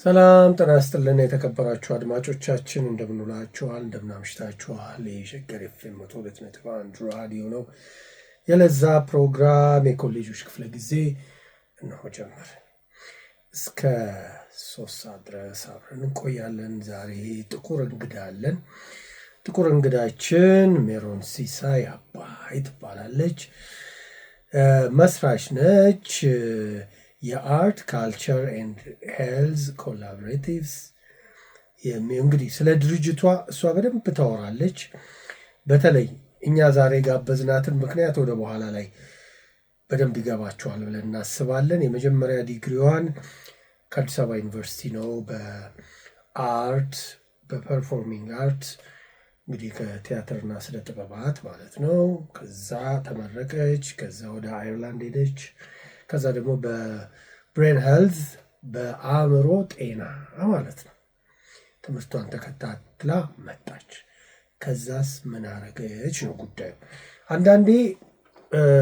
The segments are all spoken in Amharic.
ሰላም ጤና ይስጥልን የተከበራችሁ አድማጮቻችን እንደምንውላችኋል እንደምናምሽታችኋል። የሸገር ኤፍኤም 102.1 ራዲዮ ነው። የለዛ ፕሮግራም የኮሌጆች ክፍለ ጊዜ እነሆ ጀመረ። እስከ 3 ሰዓት ድረስ አብረን እንቆያለን። ዛሬ ጥቁር እንግዳ አለን። ጥቁር እንግዳችን ሜሮን ሲሳይ አባይ ትባላለች። መስራች ነች። የአርት ካልቸር ኤንድ ሄልዝ ኮላቦሬቲቭስ እንግዲህ ስለ ድርጅቷ እሷ በደንብ ታወራለች። በተለይ እኛ ዛሬ ጋበዝናትን ምክንያት ወደ በኋላ ላይ በደንብ ይገባቸዋል ብለን እናስባለን። የመጀመሪያ ዲግሪዋን ከአዲስ አበባ ዩኒቨርሲቲ ነው በአርት በፐርፎርሚንግ አርት እንግዲህ ከቲያትርና ስነ ጥበባት ማለት ነው። ከዛ ተመረቀች። ከዛ ወደ አየርላንድ ሄደች። ከዛ ደግሞ በብሬን ሄልዝ በአእምሮ ጤና ማለት ነው ትምህርቷን ተከታትላ መጣች። ከዛስ ምን አረገች ነው ጉዳዩ። አንዳንዴ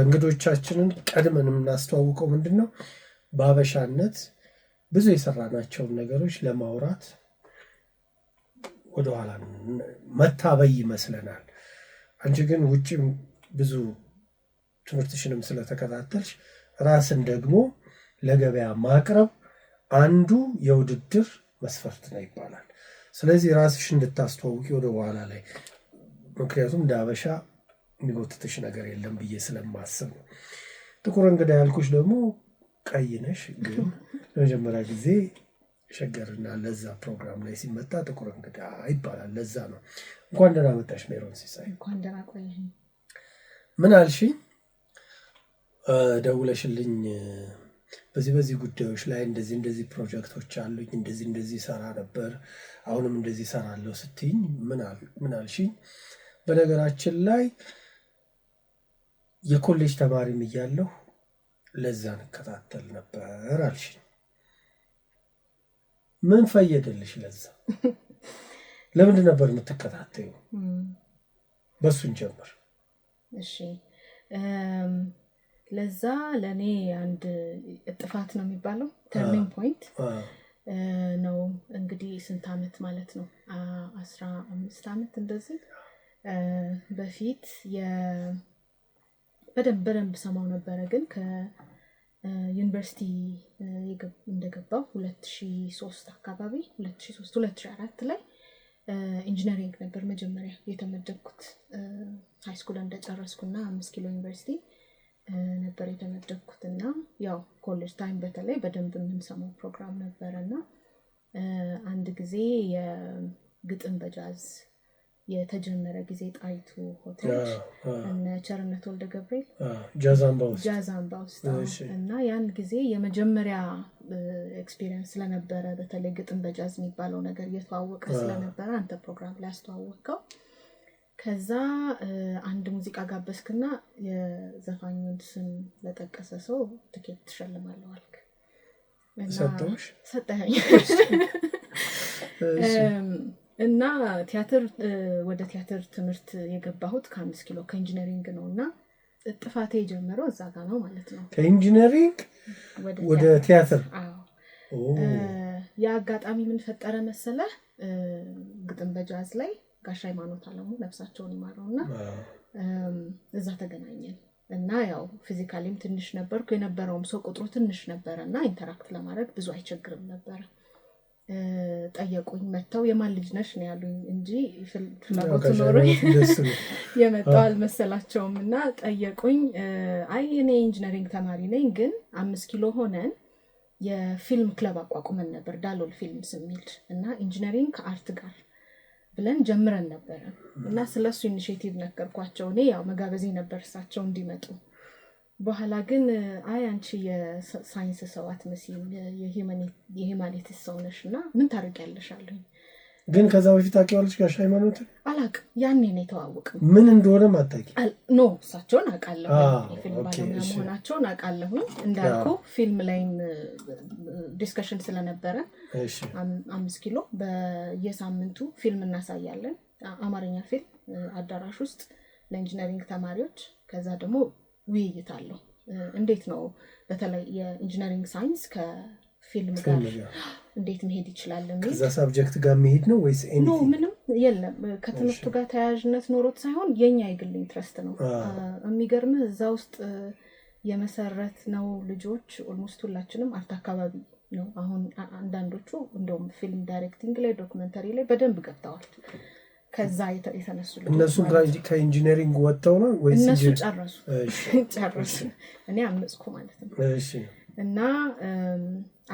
እንግዶቻችንን ቀድመን የምናስተዋውቀው ምንድን ነው በአበሻነት ብዙ የሰራናቸውን ነገሮች ለማውራት ወደኋላ መታበይ ይመስለናል። አንቺ ግን ውጭም ብዙ ትምህርትሽንም ስለተከታተልሽ ራስን ደግሞ ለገበያ ማቅረብ አንዱ የውድድር መስፈርት ነው ይባላል። ስለዚህ ራስሽ እንድታስተዋውቂ ወደ በኋላ ላይ ምክንያቱም እንደ አበሻ የሚጎትትሽ ነገር የለም ብዬ ስለማስብ ነው። ጥቁር እንግዳ ያልኩሽ ደግሞ ቀይ ነሽ፣ ግን ለመጀመሪያ ጊዜ ሸገርና ለዛ ፕሮግራም ላይ ሲመጣ ጥቁር እንግዳ ይባላል። ለዛ ነው። እንኳን ደህና መጣሽ ሜሮን ሲሳይ። እንኳን ደህና ቆየሽ። ምን አልሽኝ? ደውለሽልኝ በዚህ ጉዳዮች ላይ እንደዚህ ፕሮጀክቶች አሉኝ እንደዚህ ሰራ ነበር አሁንም እንደዚህ ሰራለሁ ስትይኝ ምን አልሽኝ? በነገራችን ላይ የኮሌጅ ተማሪም እያለሁ ለዛን እከታተል ነበር አልሽኝ። ምን ፈየደልሽ ለዛ? ለምንድን ነበር የምትከታተዩ? በሱን ጀምር። እሺ ለዛ ለኔ አንድ ጥፋት ነው የሚባለው ተርኒንግ ፖይንት ነው። እንግዲህ ስንት ዓመት ማለት ነው 15 ዓመት እንደዚህ በፊት በደንብ ሰማው ነበረ። ግን ከዩኒቨርሲቲ እንደገባው 2003 አካባቢ 2004 ላይ ኢንጂነሪንግ ነበር መጀመሪያ የተመደብኩት። ሃይ ስኩል እንደጨረስኩና 5 ኪሎ ዩኒቨርሲቲ ነበር የተመደብኩትና ያው ኮሌጅ ታይም በተለይ በደንብ የምንሰማው ፕሮግራም ነበርና አንድ ጊዜ የግጥም በጃዝ የተጀመረ ጊዜ ጣይቱ ሆቴል እና ቸርነት ወልደ ገብርኤል ጃዛምባ ውስጥ እና ያን ጊዜ የመጀመሪያ ኤክስፒሪየንስ ስለነበረ በተለይ ግጥም በጃዝ የሚባለው ነገር እየተዋወቀ ስለነበረ አንተ ፕሮግራም ላይ አስተዋወቀው። ከዛ አንድ ሙዚቃ ጋበስክና የዘፋኙን ስም ለጠቀሰ ሰው ትኬት ትሸልማለህ አልክ። ሰጠኸኝ እና ወደ ቲያትር ትምህርት የገባሁት ከ5 ኪሎ ከኢንጂነሪንግ ነው እና ጥፋቴ የጀመረው እዛ ጋር ነው ማለት ነው። ከኢንጂነሪንግ ወደ ቲያትር። ያ አጋጣሚ ምን ፈጠረ መሰለህ? ግጥም በጃዝ ላይ ጋሽ ሃይማኖት አለሙ ነፍሳቸውን ይማረውና እዛ ተገናኘን እና ያው ፊዚካሊም ትንሽ ነበርኩ የነበረውም ሰው ቁጥሩ ትንሽ ነበርና ኢንተራክት ለማድረግ ብዙ አይቸግርም ነበር። ጠየቁኝ መተው የማን ልጅ ነሽ ነው ያሉኝ እንጂ ፍላጎቱ ኖሮኝ የመጣው አልመሰላቸውም። እና ጠየቁኝ። አይ እኔ ኢንጂነሪንግ ተማሪ ነኝ፣ ግን 5 ኪሎ ሆነን የፊልም ክለብ አቋቁመን ነበር ዳሎል ፊልምስ የሚል እና ኢንጂነሪንግ ከአርት ጋር ብለን ጀምረን ነበር እና ስለሱ ኢኒሺዬቲቭ ነገርኳቸው። እኔ ያው መጋበዜ ነበር እሳቸው እንዲመጡ። በኋላ ግን አይ አንቺ የሳይንስ ሰው አትመስይም የሂማኒቲስ ሰው ነሽ እና ምን ታደርጊያለሽ አሉኝ። ግን ከዛ በፊት ታውቂዋለሽ ጋሽ ሃይማኖት? አላውቅም። ያኔ ነው የተዋወቅነው። ምን እንደሆነ ማታውቂ? ኖ እሳቸውን አውቃለሁ፣ የፊልም ባለሙያ መሆናቸውን አውቃለሁ። እንዳልኩ ፊልም ላይም ዲስከሽን ስለነበረ 5 ኪሎ በየሳምንቱ ፊልም እናሳያለን። አማርኛ ፊልም አዳራሽ ውስጥ ለኢንጂነሪንግ ተማሪዎች። ከዛ ደግሞ ውይይት አለው። እንዴት ነው በተለይ የኢንጂነሪንግ ሳይንስ ፊልም ጋር እንዴት መሄድ ይችላል የሚል ከዛ ሳብጀክት ጋር መሄድ ነው ወይስ ኖ ምንም የለም ከትምህርቱ ጋር ተያያዥነት ኖሮት ሳይሆን የኛ የግል ኢንትረስት ነው የሚገርምህ እዛ ውስጥ የመሰረት ነው ልጆች ኦልሞስት ሁላችንም አርት አካባቢ ነው አሁን አንዳንዶቹ እንደውም ፊልም ዳይሬክቲንግ ላይ ዶክመንተሪ ላይ በደንብ ገብተዋል ከዛ የተነሱ ልጆች እነሱ ከኢንጂነሪንግ ወጥተው ነው ወይስ እነሱ ጨረሱ እኔ አመጽኩ ማለት ነው እሺ እና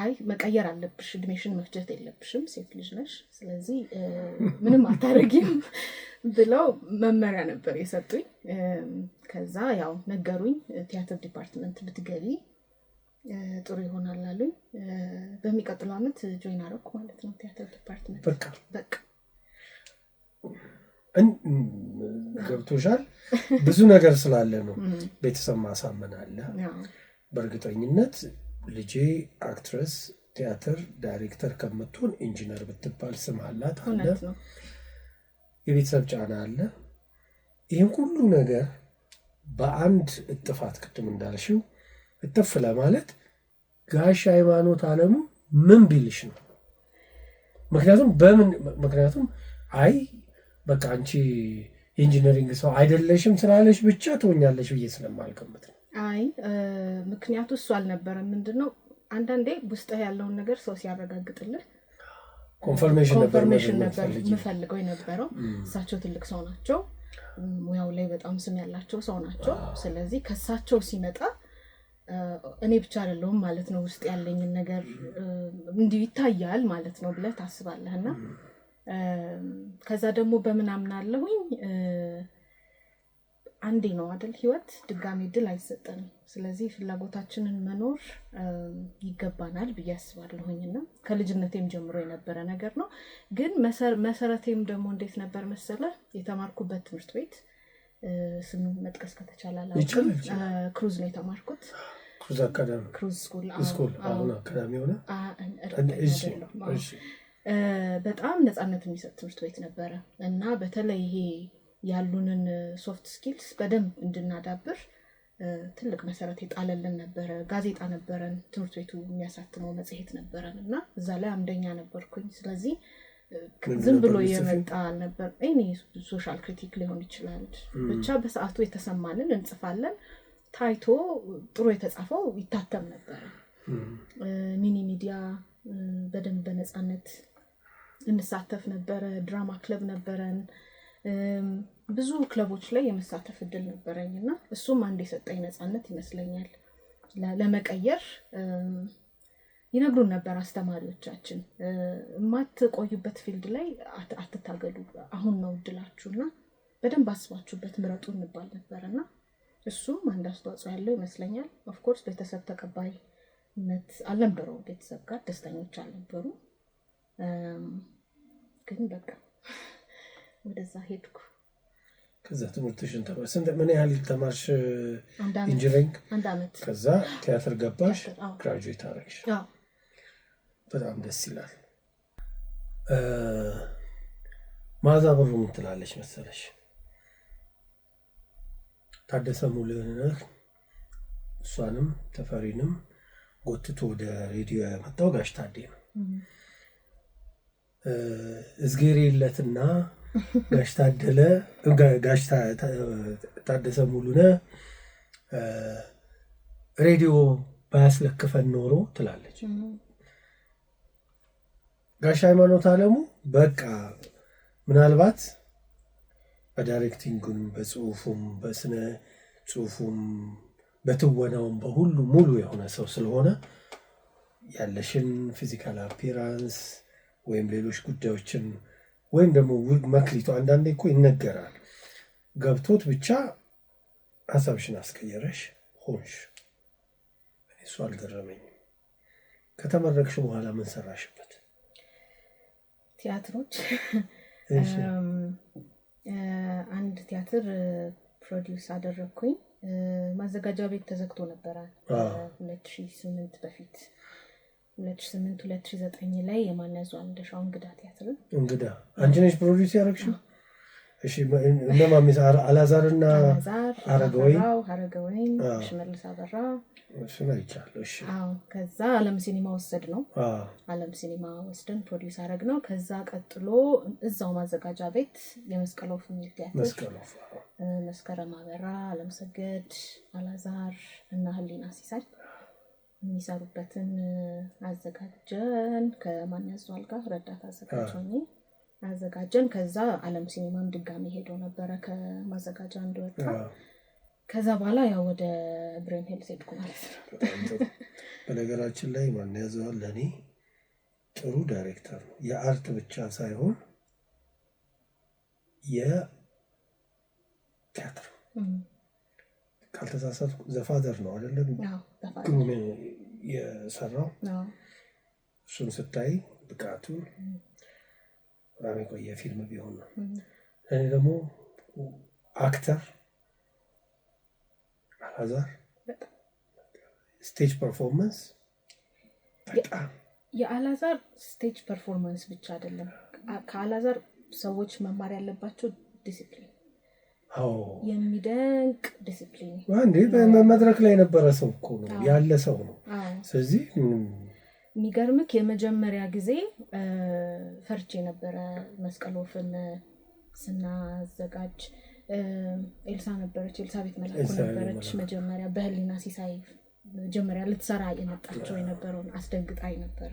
አይ መቀየር አለብሽ እድሜሽን መፍጀት የለብሽም ሴት ልጅ ነሽ ስለዚህ ምንም አታረጊም ብለው መመሪያ ነበር የሰጡኝ ከዛ ያው ነገሩኝ ቲያትር ዲፓርትመንት ብትገቢ ጥሩ ይሆናል አሉኝ በሚቀጥለው አመት ጆይን አደረኩ ማለት ነው ቲያትር ዲፓርትመንት በቃ ገብቶሻል ብዙ ነገር ስላለ ነው ቤተሰብ ማሳመን አለ በእርግጠኝነት ልጄ አክትረስ ቲያትር ዳይሬክተር ከምትሆን ኢንጂነር ብትባል ስም አላት አለ የቤተሰብ ጫና አለ ይሄን ሁሉ ነገር በአንድ እጥፋት ቅድም እንዳልሽው እጥፍ ለማለት ጋሽ ሃይማኖት አለሙ ምን ቢልሽ ነው ምክንያቱም አይ በቃ አንቺ ኢንጂነሪንግ ሰው አይደለሽም ስላለሽ ብቻ ትሆኛለሽ ብዬ ስለማልገምት ነው አይ ምክንያቱ እሱ አልነበረም ምንድነው አንዳንዴ ውስጥ ያለውን ነገር ሰው ሲያረጋግጥልህ ኮንፈርሜሽን ነበር የምፈልገው የነበረው እሳቸው ትልቅ ሰው ናቸው ሙያው ላይ በጣም ስም ያላቸው ሰው ናቸው ስለዚህ ከሳቸው ሲመጣ እኔ ብቻ አይደለሁም ማለት ነው ውስጥ ያለኝን ነገር እንዲህ ይታያል ማለት ነው ብለህ ታስባለህና ከዛ ደግሞ በምን አምናለሁኝ አንዴ ነው አይደል ህይወት ድጋሚ ድል አይሰጠንም ስለዚህ ፍላጎታችንን መኖር ይገባናል ብዬ አስባለሁኝና ከልጅነቴም ጀምሮ የነበረ ነገር ነው ግን መሰረቴም ደግሞ እንዴት ነበር መሰለ የተማርኩበት ትምህርት ቤት ስም መጥቀስ ከተቻለ ክሩዝ ነው የተማርኩት ክሩዝ አካዳሚ ክሩዝ ስኩል አሁን አካዳሚ ሆነ እሺ በጣም ነፃነት የሚሰጥ ትምህርት ቤት ነበረ እና በተለይ ይሄ ያሉንን ሶፍት ስኪልስ በደንብ እንድናዳብር ትልቅ መሰረት የጣለልን ነበረ ጋዜጣ ነበረን ትምህርት ቤቱ የሚያሳትመው መጽሔት ነበረን እና እዛ ላይ አምደኛ ነበርኩኝ ስለዚህ ዝም ብሎ የመጣ ነበር እኔ ሶሻል ክሪቲክ ሊሆን ይችላል ብቻ በሰዓቱ የተሰማንን እንጽፋለን ታይቶ ጥሩ የተጻፈው ይታተም ነበር ሚኒ ሚዲያ በደንብ በነፃነት እንሳተፍ ነበረ ድራማ ክለብ ነበረን ብዙ ክለቦች ላይ የመሳተፍ እድል ነበረኝና እሱም አንድ የሰጠኝ ነፃነት ይመስለኛል ለመቀየር ይነግሩን ነበር አስተማሪዎቻችን ማትቆዩበት ፊልድ ላይ አትታገሉ አሁን ነው እድላችሁና በደንብ አስባችሁበት ምረጡ እንባል ነበርና እሱም አንድ አስተዋጽኦ ያለው ይመስለኛል ኦፍ ኮርስ ቤተሰብ ተቀባይነት አልነበረው ቤተሰብ ጋር ደስተኞች አልነበሩ ግን በቃ ወደዛ ሄድኩ ከዛ ትምህርትሽን ተመሰንተ ምን ያህል ተማርሽ ኢንጂነሪንግ አንድ አመት ከዛ ቲያትር ገባሽ ግራጁዌት አረግሽ በጣም ደስ ይላል ማዛ ብሩ ምን ትላለች መሰለሽ ታደሰ ሙሉነህ እሷንም ተፈሪንም ጎትቶ ወደ ሬዲዮ ያመጣው ጋሽ ታዴ ነው እዝጌሬለትና ጋሽ ታደለ ጋሽ ታደሰ ሙሉነህ ሬዲዮ ባያስለክፈን ኖሮ ትላለች ጋሽ ሃይማኖት አለሙ በቃ ምናልባት በዳይሬክቲንጉም በጽሁፉም በስነ ጽሁፉም በትወናውም በሁሉ ሙሉ የሆነ ሰው ስለሆነ ያለሽን ፊዚካል አፒራንስ ወይም ሌሎች ጉዳዮችን ወይም ደግሞ መክሊቱ አንዳንዴ እኮ ይነገራል ገብቶት ብቻ ሐሳብሽን አስቀየረሽ ሆንሽ እሱ አልገረመኝም ከተመረቅሽ በኋላ ምን ሰራሽበት ቲያትሮች አንድ ቲያትር ፕሮዲውስ አደረኩኝ ማዘጋጃ ቤት ተዘግቶ ነበር 2008 በፊት 2008-2009 ላይ የማናዟ እንደሻው እንግዳ ቲያትር እንግዳ አንቺ ነሽ ፕሮዲውስ ያደረግሽው እሺ እነማን አላዛርና ሀረገወይን ሽመልስ አበራ እሱን አይቻለሁ። እሺ አዎ ከዛ ዓለም ሲኒማ ወሰድ ነው። ዓለም ሲኒማ ወስደን ፕሮዲውስ አደረግ ነው። ከዛ ቀጥሎ እዛው ማዘጋጃ ቤት የመስቀል ወፍ ቲያትር መስከረም አበራ፣ ዓለም ሰገድ፣ አላዛር እና ህሊና ሲሳይ የሚሰሩበትን አዘጋጀን። ከማን ያዟል ጋር ረዳት አዘጋጅ አዘጋጀን። ከዛ ዓለም ሲኒማም ድጋሚ ሄዶ ነበረ ከማዘጋጃ እንደወጣ። ከዛ በኋላ ያው ወደ ብሬን ሄልስ ሄድኩ ማለት ነው። በነገራችን ላይ ማን ያዘዋል ለኔ ጥሩ ዳይሬክተር ነው። የአርት ብቻ ሳይሆን የቲያትር ካልተሳሳትኩ ዘፋደር ነው አይደለም? ግሩም የሰራው እሱን ስታይ ብቃቱ በጣም የቆየ ፊልም ቢሆን ነው። እኔ ደግሞ አክተር አላዛር ስቴጅ ፐርፎርማንስ በጣም የአላዛር ስቴጅ ፐርፎርማንስ ብቻ አይደለም። ከአላዛር ሰዎች መማር ያለባቸው ዲሲፕሊን የሚደንቅ ዲሲፕሊን አንዴ በመድረክ ላይ የነበረ ሰው እኮ ነው ያለ ሰው ነው። ስለዚህ የሚገርምክ የመጀመሪያ ጊዜ ፈርቼ ነበረ መስቀል ወፍን ስናዘጋጅ። ኤልሳ ነበረች፣ ኤልሳቤት መላኩ ነበረች መጀመሪያ በህሊና ሲሳይ መጀመሪያ ልትሰራ የመጣቸው የነበረውን አስደንግጣይ ነበረ።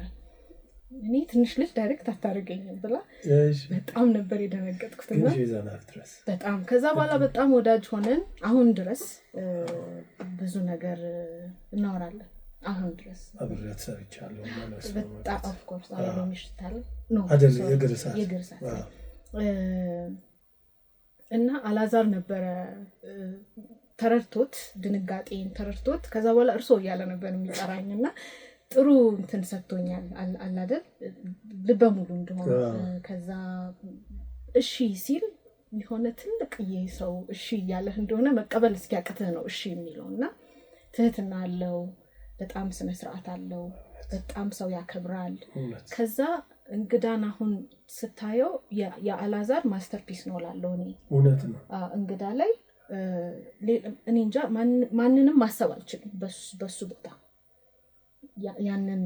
እኔ ትንሽ ልጅ ዳይሬክት አታርገኝም ብላ በጣም ነበር የደነገጥኩትና በጣም ከዛ በኋላ በጣም ወዳጅ ሆነን አሁን ድረስ ብዙ ነገር እናወራለን። አሁን ድረስ አብሬያት ሰርቻለሁ ማለት ነው። በጣም ኦፍ ኮርስ አብሬ ምሽታል ነው አይደል? የግርሳት እና አላዛር ነበረ ተረድቶት ድንጋጤን ተረድቶት ከዛ በኋላ እርሶ እያለ ነበር የሚጠራኝና ጥሩ እንትን ሰጥቶኛል አይደል? ልበ ሙሉ እንደሆነ ከዛ እሺ ሲል የሆነ ትልቅ ሰው እሺ እያለህ እንደሆነ መቀበል እስኪያቅትህ ነው እሺ የሚለውና ትህትና አለው። በጣም ስነ ስርዓት አለው። በጣም ሰው ያከብራል። ከዛ እንግዳን አሁን ስታየው የአላዛር ማስተርፒስ ነው ላለው እኔ እውነት ነው። እንግዳ ላይ እኔ እንጃ ማንንም ማሰብ አልችልም በሱ ቦታ ያንን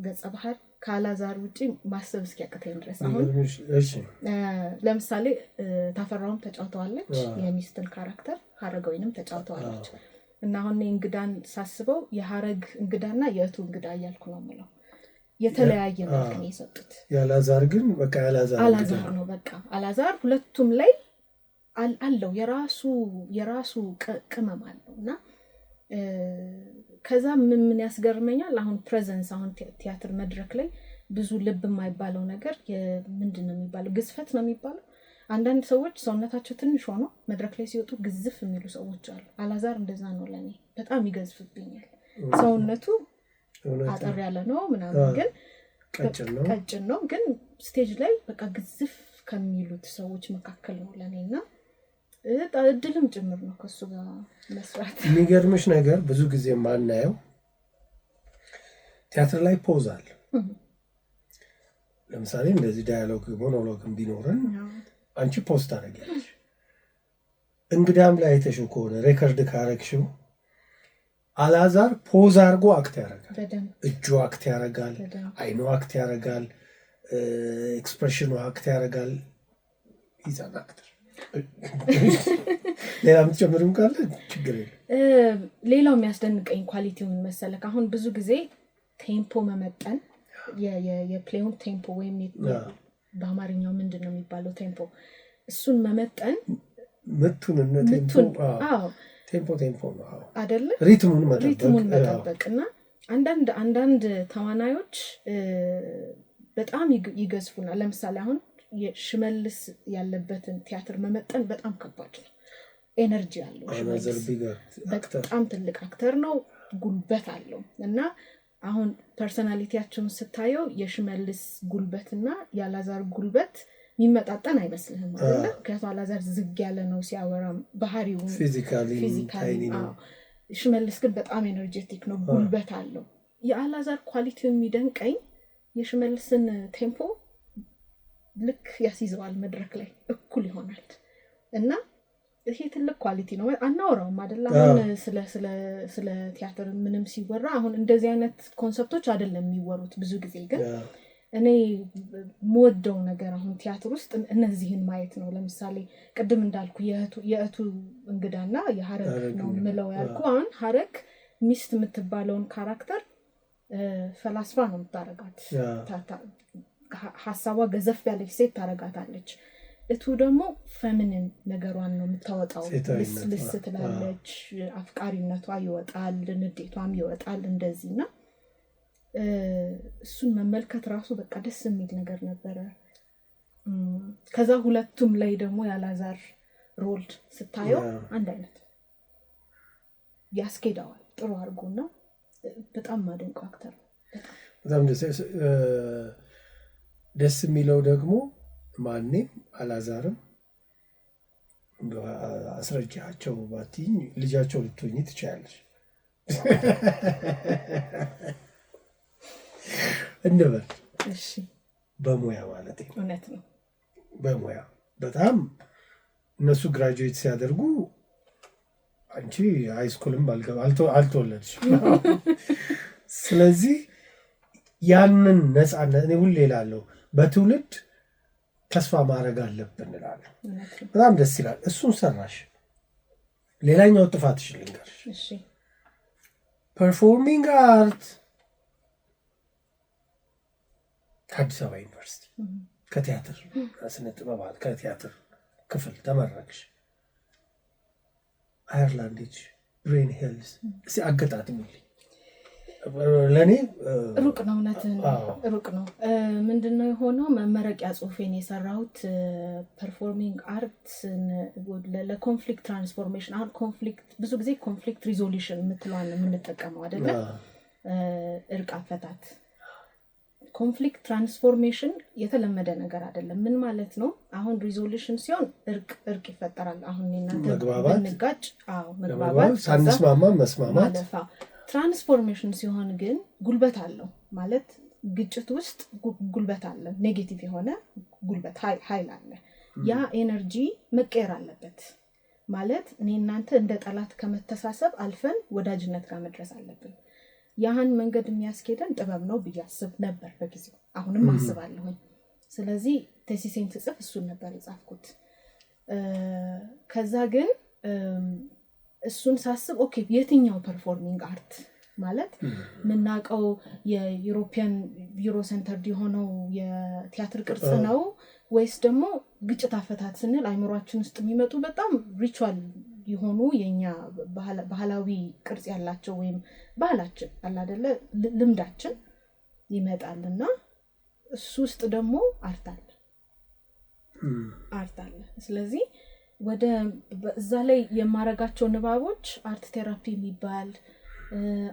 ገጸ ባህር ከአላዛር ውጪ ማሰብ እስኪያቅተኝ ድረስ። አሁን ለምሳሌ ታፈራውም ተጫውተዋለች የሚስትን ካራክተር ሀረገወይንም ተጫውተዋለች እና አሁን እንግዳን ሳስበው የሀረግ እንግዳና የእቱ እንግዳ እያልኩ ነው የምለው። የተለያየ መልክ ነው የሰጡት። የአላዛር ግን በቃ አላዛር ነው በቃ አላዛር ሁለቱም ላይ አለው የራሱ ቅመም አለው እና ከዛ ምን ያስገርመኛል አሁን ፕሬዘንስ አሁን ቲያትር መድረክ ላይ ብዙ ልብ የማይባለው ነገር ምንድነው የሚባለው ግዝፈት ነው የሚባለው። አንዳንድ ሰዎች ሰውነታቸው ትንሽ ሆኖ መድረክ ላይ ሲወጡ ግዝፍ የሚሉ ሰዎች አሉ። አላዛር እንደዛ ነው ለኔ በጣም ይገዝፍብኛል። ሰውነቱ አጠር ያለ ነው ምናምን ግን ቀጭን ነው ግን ስቴጅ ላይ በቃ ግዝፍ ከሚሉት ሰዎች መካከል ነው ለኔና እድልም ጭምር ነው ከሱ ጋር መስራት። የሚገርምሽ ነገር ብዙ ጊዜ ማናየው ቲያትር ላይ ፖዝ አለ። ለምሳሌ እንደዚህ ዳያሎግ ሞኖሎግ ቢኖረን አንቺ ፖስት አደረግሽ እንግዳም ላይ አይተሽው ከሆነ ሬከርድ ካረግሽው አላዛር ፖዝ አድርጎ አክት ያደርጋል። እጁ አክት ያደርጋል፣ አይኑ አክት ያደርጋል፣ ኤክስፕሬሽኑ አክት ያደርጋል። ይዛን አክተር ሌላ የምትጨምሪው ካለ ችግር የለም። ሌላው የሚያስደንቀኝ ኳሊቲውን መሰለክ አሁን ብዙ ጊዜ ቴምፖ መመጠን የፕሌውን ቴምፖ ወይም በአማርኛው ምንድነው የሚባለው ቴምፖ እሱን መመጠን ምቱን ቴምፖ ነው አይደለ? ሪትሙን መጠበቅና አንዳንድ ተዋናዮች በጣም ይገዝፉናል። ለምሳሌ አሁን የሽመልስ ያለበትን ቲያትር መመጠን በጣም ከባድ ነው። ኤነርጂ አለው ሽመልስ በጣም ትልቅ አክተር ነው፣ ጉልበት አለው እና አሁን ፐርሰናሊቲያቸውን ስታየው የሽመልስ ጉልበትና የአላዛር ጉልበት የሚመጣጠን አይመስልህም አይደል? ከዛ አላዛር ዝግ ያለ ነው ሲያወራ ባህሪው ፊዚካሊ ነው። ሽመልስ ግን በጣም ኤነርጄቲክ ነው፣ ጉልበት አለው። የአላዛር ኳሊቲው የሚደንቀኝ የሽመልስን ቴምፖ ልክ ያስይዘዋል መድረክ ላይ እኩል ይሆናል እና ይሄ ትልቅ ኳሊቲ ነው አናወራውም አይደል አሁን ስለ ቲያትር ምንም ሲወራ አሁን እንደዚህ አይነት ኮንሰፕቶች አይደለም የሚወሩት ብዙ ጊዜ ግን እኔ ሞደው ነገር አሁን ቲያትር ውስጥ እነዚህን ማየት ነው ለምሳሌ ቅድም እንዳልኩ የእቱ እንግዳና የሐረግ ነው ምለው ያልኩ አሁን ሐረግ ሚስት የምትባለውን ካራክተር ፈላስፋ ነው የምታረጋት ሐሳቧ ገዘፍ ያለች ሴት ታረጋታለች እቱ ደግሞ ፌሚኒን ነገሯን ነው የምታወጣው ልስ ትላለች አፍቃሪነቷ ይወጣል ንዴቷም ይወጣል እንደዚህና እሱን መመልከት ራሱ በቃ ደስ የሚል ነገር ነበረ ከዛ ሁለቱም ላይ ደግሞ ያላዛር ሮል ስታየው አንድ አይነት ያስኬዳዋል ጥሩ አድርጎና በጣም ማደንቀው አክተር በጣም ደስ የሚለው ደግሞ ማንኔም አላዛርም እንደው አስረጃቸው ባትኝ ልጃቸው ልትሆኚ ትችያለሽ እንደበል እሺ በሙያ ማለት ነው እውነት ነው በሙያ በጣም እነሱ ግራጁዌት ሲያደርጉ አንቺ ሃይስኩልም አልተወለድሽ ስለዚህ ያንን ነፃነት እኔ ሁሌ እላለሁ በትውልድ ተስፋ ማድረግ አለብን እላለሁ በጣም ደስ ይላል እሱን ሰራሽ ሌላኛው ጥፋትሽ ልንገርሽ እሺ ፐርፎርሚንግ አርት ከአዲስ አበባ ዩኒቨርሲቲ ከቲያትር ስነ ጥበባት ከቲያትር ክፍል ተመረቅሽ አየርላንድ ብሬን ሄልስ እስኪ አገጣጥሙልኝ ለኔ ሩቅ ነው እውነትህን ሩቅ ነው ምንድነው የሆነው መመረቂያ ጽሁፌን የሰራሁት ፐርፎርሚንግ አርት ለኮንፍሊክት ትራንስፎርሜሽን አሁን ኮንፍሊክት ብዙ ጊዜ ኮንፍሊክት ሪዞሉሽን የምትለዋን የምንጠቀመው አይደለ እርቅ አፈታት ኮንፍሊክት ትራንስፎርሜሽን የተለመደ ነገር አይደለም ምን ማለት ነው አሁን ሪዞሉሽን ሲሆን እርቅ ይፈጠራል አሁን እናንተ በንጋጭ መግባባት ሳንስማማ መስማማት ትራንስፎርሜሽን ሲሆን ግን ጉልበት አለው ማለት ግጭት ውስጥ ጉልበት አለ ኔጌቲቭ የሆነ ጉልበት ኃይል አለ ያ ኤነርጂ መቀየር አለበት ማለት እኔ እናንተ እንደ ጠላት ከመተሳሰብ አልፈን ወዳጅነት ጋር መድረስ አለብን ያህን መንገድ የሚያስኬደን ጥበብ ነው ብያስብ ነበር በጊዜው አሁንም አስባለሁ ስለዚህ ቴሲሴን ጽፍ እሱን ነበር የጻፍኩት ከዛ ግን እሱን ሳስብ ኦኬ የትኛው ፐርፎርሚንግ አርት ማለት ምናቀው የዩሮፒያን ዩሮ ሴንተር የሆነው የቲያትር ቅርጽ ነው ወይስ ደግሞ ግጭት አፈታት ስንል አይምሮአችን ውስጥ የሚመጡ በጣም ሪቹዋል የሆኑ የኛ ባህላዊ ቅርጽ ያላቸው ወይም ባህላችን አለ አይደለ ልምዳችን ይመጣልና እሱ ውስጥ ደግሞ አርት አለ ስለዚህ ወደ እዛ ላይ የማረጋቸው ንባቦች አርት ቴራፒ የሚባል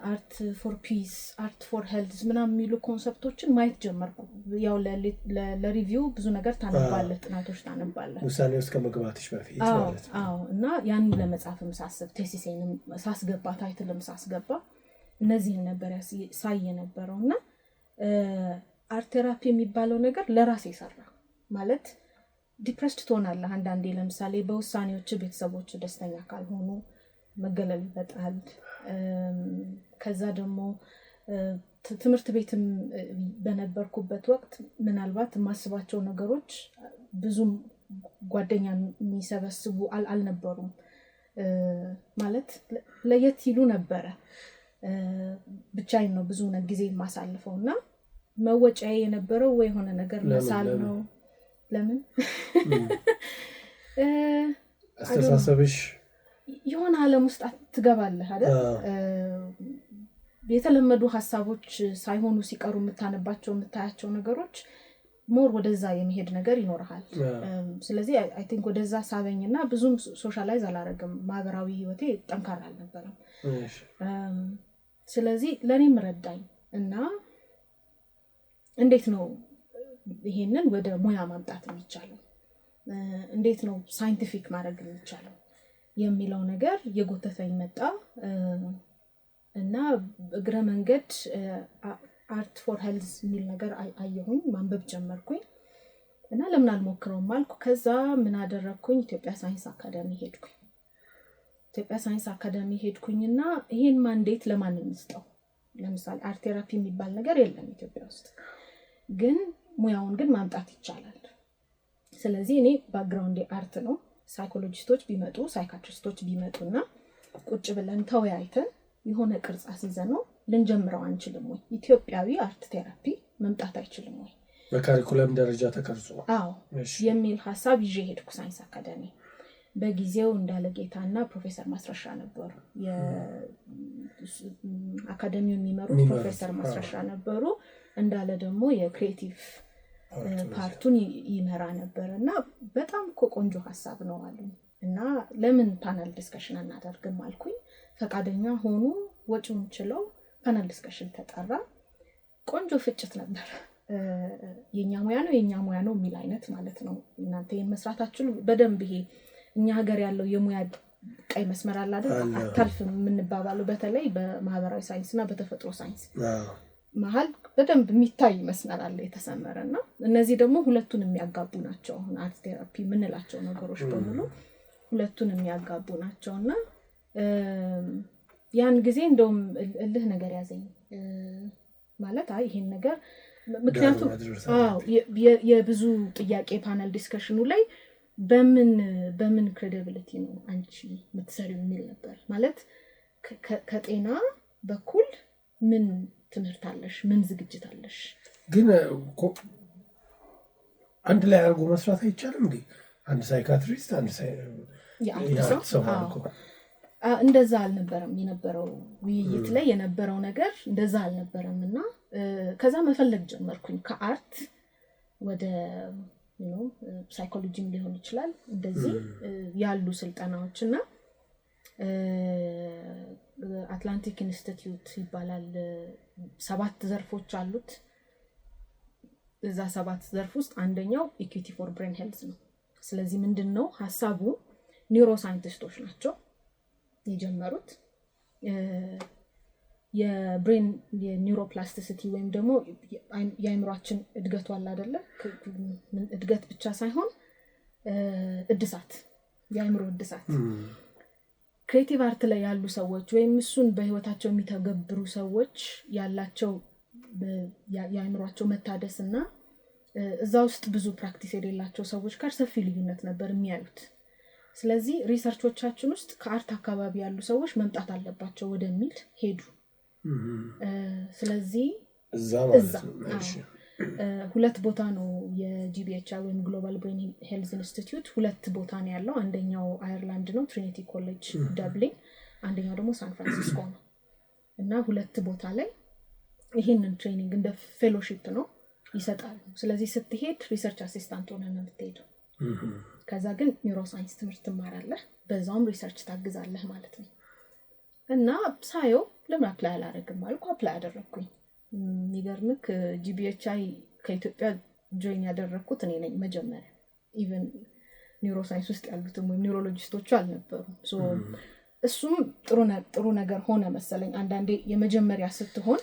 አርት ፎር ፒስ አርት ፎር ሄልዝ ምናምን የሚሉ ኮንሰፕቶችን ማየት ጀመርኩ ያው ለሪቪው ብዙ ነገር ታነባለህ ጥናቶች ታነባለህ ውሳኔ ውስጥ ከመግባትሽ በፊት ማለት ነው እና ያን ለመጻፍም ሳስብ ቴሲሴንም ሳስገባ ታይትልም ሳስገባ እነዚህን ነበር ሳይ የነበረውና አርት ቴራፒ የሚባለው ነገር ለራሴ ሰራ ማለት ዲፕሬስድ ትሆናለህ አንዳንዴ ለምሳሌ በውሳኔዎች ቤተሰቦች ደስተኛ ካልሆኑ መገለል ይበጣል ከዛ ደግሞ ትምህርት ቤትም በነበርኩበት ወቅት ምናልባት ማስባቸው ነገሮች ብዙም ጓደኛ የሚሰበስቡ አልነበሩም ማለት ለየት ይሉ ነበረ ብቻዬን ነው ብዙ ጊዜ ማሳልፈውና መወጫዬ የነበረው ወይ ሆነ ነገር መሳል ነው ለምን አስተሳሰብሽ የሆነ ዓለም ውስጥ ትገባለህ አይደል የተለመዱ ሐሳቦች ሳይሆኑ ሲቀሩ የምታነባቸው የምታያቸው ነገሮች ሞር ወደዛ የሚሄድ ነገር ይኖርሃል ስለዚህ አይ ቲንክ ወደዛ ሳበኝና ብዙም ሶሻላይዝ አላረግም ማህበራዊ ህይወቴ ጠንካራ አልነበረም ስለዚህ ለኔም ረዳኝ እና እንዴት ነው ይሄንን ወደ ሙያ ማምጣት የሚቻለው እንዴት ነው ሳይንቲፊክ ማድረግ የሚቻለው የሚለው ነገር የጎተተኝ መጣ እና እግረ መንገድ አርት ፎር ሄልዝ የሚል ነገር አየሁኝ ማንበብ ጀመርኩኝ እና ለምን አልሞክረውም አልኩ። ከዛ ምን አደረግኩኝ? ኢትዮጵያ ሳይንስ አካዳሚ ሄድኩኝ። ኢትዮጵያ ሳይንስ አካዳሚ ሄድኩኝና ይሄን ማንዴት ለማን እንስጠው? ለምሳሌ አርት ቴራፒ የሚባል ነገር የለም ኢትዮጵያ ውስጥ፣ ግን ሙያውን ግን ማምጣት ይቻላል። ስለዚህ እኔ ባክግራውንድ አርት ነው። ሳይኮሎጂስቶች ቢመጡ ሳይካትሪስቶች ቢመጡና ቁጭ ብለን ተወያይተን የሆነ ቅርጽ አስይዘን ነው ልንጀምረው አንችልም ወይ? ኢትዮጵያዊ አርት ቴራፒ መምጣት አይችልም ወይ? በካሪኩለም ደረጃ ተቀርጾ አዎ የሚል ሐሳብ ይዤ ሄድኩ ሳይንስ አካዳሚ። በጊዜው እንዳለ ጌታና ፕሮፌሰር ማስረሻ ነበሩ፣ የአካዳሚውን የሚመሩት ፕሮፌሰር ማስረሻ ነበሩ። እንዳለ ደግሞ የክሪኤቲቭ ፓርቱን ይመራ ነበር እና በጣም እኮ ቆንጆ ሐሳብ ነው አሉ እና ለምን ፓናል ዲስከሽን አናደርግም አልኩኝ። ፈቃደኛ ሆኑ። ወጪውን ችለው ፓናል ዲስከሽን ተጠራ። ቆንጆ ፍጭት ነበር። የኛ ሙያ ነው የሚል አይነት ማለት ነው። እናንተ መስራታችሁ በደንብ ይሄ እኛ ሀገር ያለው የሙያ ቀይ መስመር አለ አይደል? አታልፍ የምንባባለው በተለይ በማህበራዊ ሳይንስና በተፈጥሮ ሳይንስ መሀል በደንብ የሚታይ መስመር አለ የተሰመረና እነዚህ ደግሞ ሁለቱን የሚያጋቡ ናቸው። አሁን አርት ቴራፒ የምንላቸው ነገሮች በሙሉ ሁለቱን የሚያጋቡ ናቸውና ያን ጊዜ እንደውም እልህ ነገር ያዘኝ ማለት ይሄን ነገር ምክንያቱም የብዙ ጥያቄ ፓነል ዲስከሽኑ ላይ በምን ክሬዲቢሊቲ ነው አንቺ የምትሰሪው የሚል ነበር። ማለት ከጤና በኩል ምን ትምህርት አለሽ? ምን ዝግጅት አለሽ? ግን አንድ ላይ አድርጎ መስራት አይቻልም እንዴ? አንድ ሳይካትሪስት አንድ ሰው እንደዛ አልነበረም የነበረው ውይይት ላይ የነበረው ነገር እንደዛ አልነበረም። እና ከዛ መፈለግ ጀመርኩኝ ከአርት ወደ ሳይኮሎጂም ሊሆን ይችላል እንደዚህ ያሉ ስልጠናዎች እና አትላንቲክ ኢንስቲትዩት ይባላል 7 ዘርፎች አሉት። እዛ 7 ዘርፍ ውስጥ አንደኛው ኢኩዊቲ ፎር ብሬን ሄልዝ ነው። ስለዚህ ምንድነው ሐሳቡ? ኒውሮ ሳይንቲስቶች ናቸው የጀመሩት። የብሬን የኒውሮፕላስቲሲቲ ወይም ደግሞ የአይምሮአችን እድገቱ አለ አይደለ? እድገት ብቻ ሳይሆን እድሳት፣ የአይምሮ እድሳት ክሬቲቭ አርት ላይ ያሉ ሰዎች ወይም እሱን በህይወታቸው የሚተገብሩ ሰዎች ያላቸው የአይምሮአቸው መታደስና እዛ ውስጥ ብዙ ፕራክቲስ የሌላቸው ሰዎች ጋር ሰፊ ልዩነት ነበር የሚያዩት። ስለዚህ ሪሰርቾቻችን ውስጥ ከአርት አካባቢ ያሉ ሰዎች መምጣት አለባቸው ወደሚል ሄዱ። ስለዚህ እዛ 2 ቦታ ነው የጂቢኤችአይ ወይም ግሎባል ብሬን ሄልዝ ኢንስቲትዩት 2 ቦታ ነው ያለው። አንደኛው አየርላንድ ነው ትሪኒቲ ኮሌጅ ዳብሊን፣ አንደኛው ደግሞ ሳን ፍራንሲስኮ ነው። እና 2 ቦታ ላይ ይሄንን ትሬኒንግ እንደ ፌሎሺፕ ነው ይሰጣሉ። ስለዚህ ስትሄድ ሪሰርች አሲስታንት ሆነህ ነው የምትሄደው። ከዛ ግን ኒውሮሳይንስ ትምህርት ትማራለህ፣ በዛውም ሪሰርች ታግዛለህ ማለት ነው። እና ሳየው ለምን አፕላይ አላደረግም አልኩ። አፕላይ አደረግኩኝ። የሚገርምክ ጂቢኤችአይ ከኢትዮጵያ ጆይን ያደረግኩት እኔ ነኝ መጀመሪያ። ኢቨን ኒውሮሳይንስ ውስጥ ያሉትም ወይም ኒውሮሎጂስቶቹ አልነበሩም። እሱም ጥሩ ነገር ሆነ መሰለኝ። አንዳንዴ የመጀመሪያ ስትሆን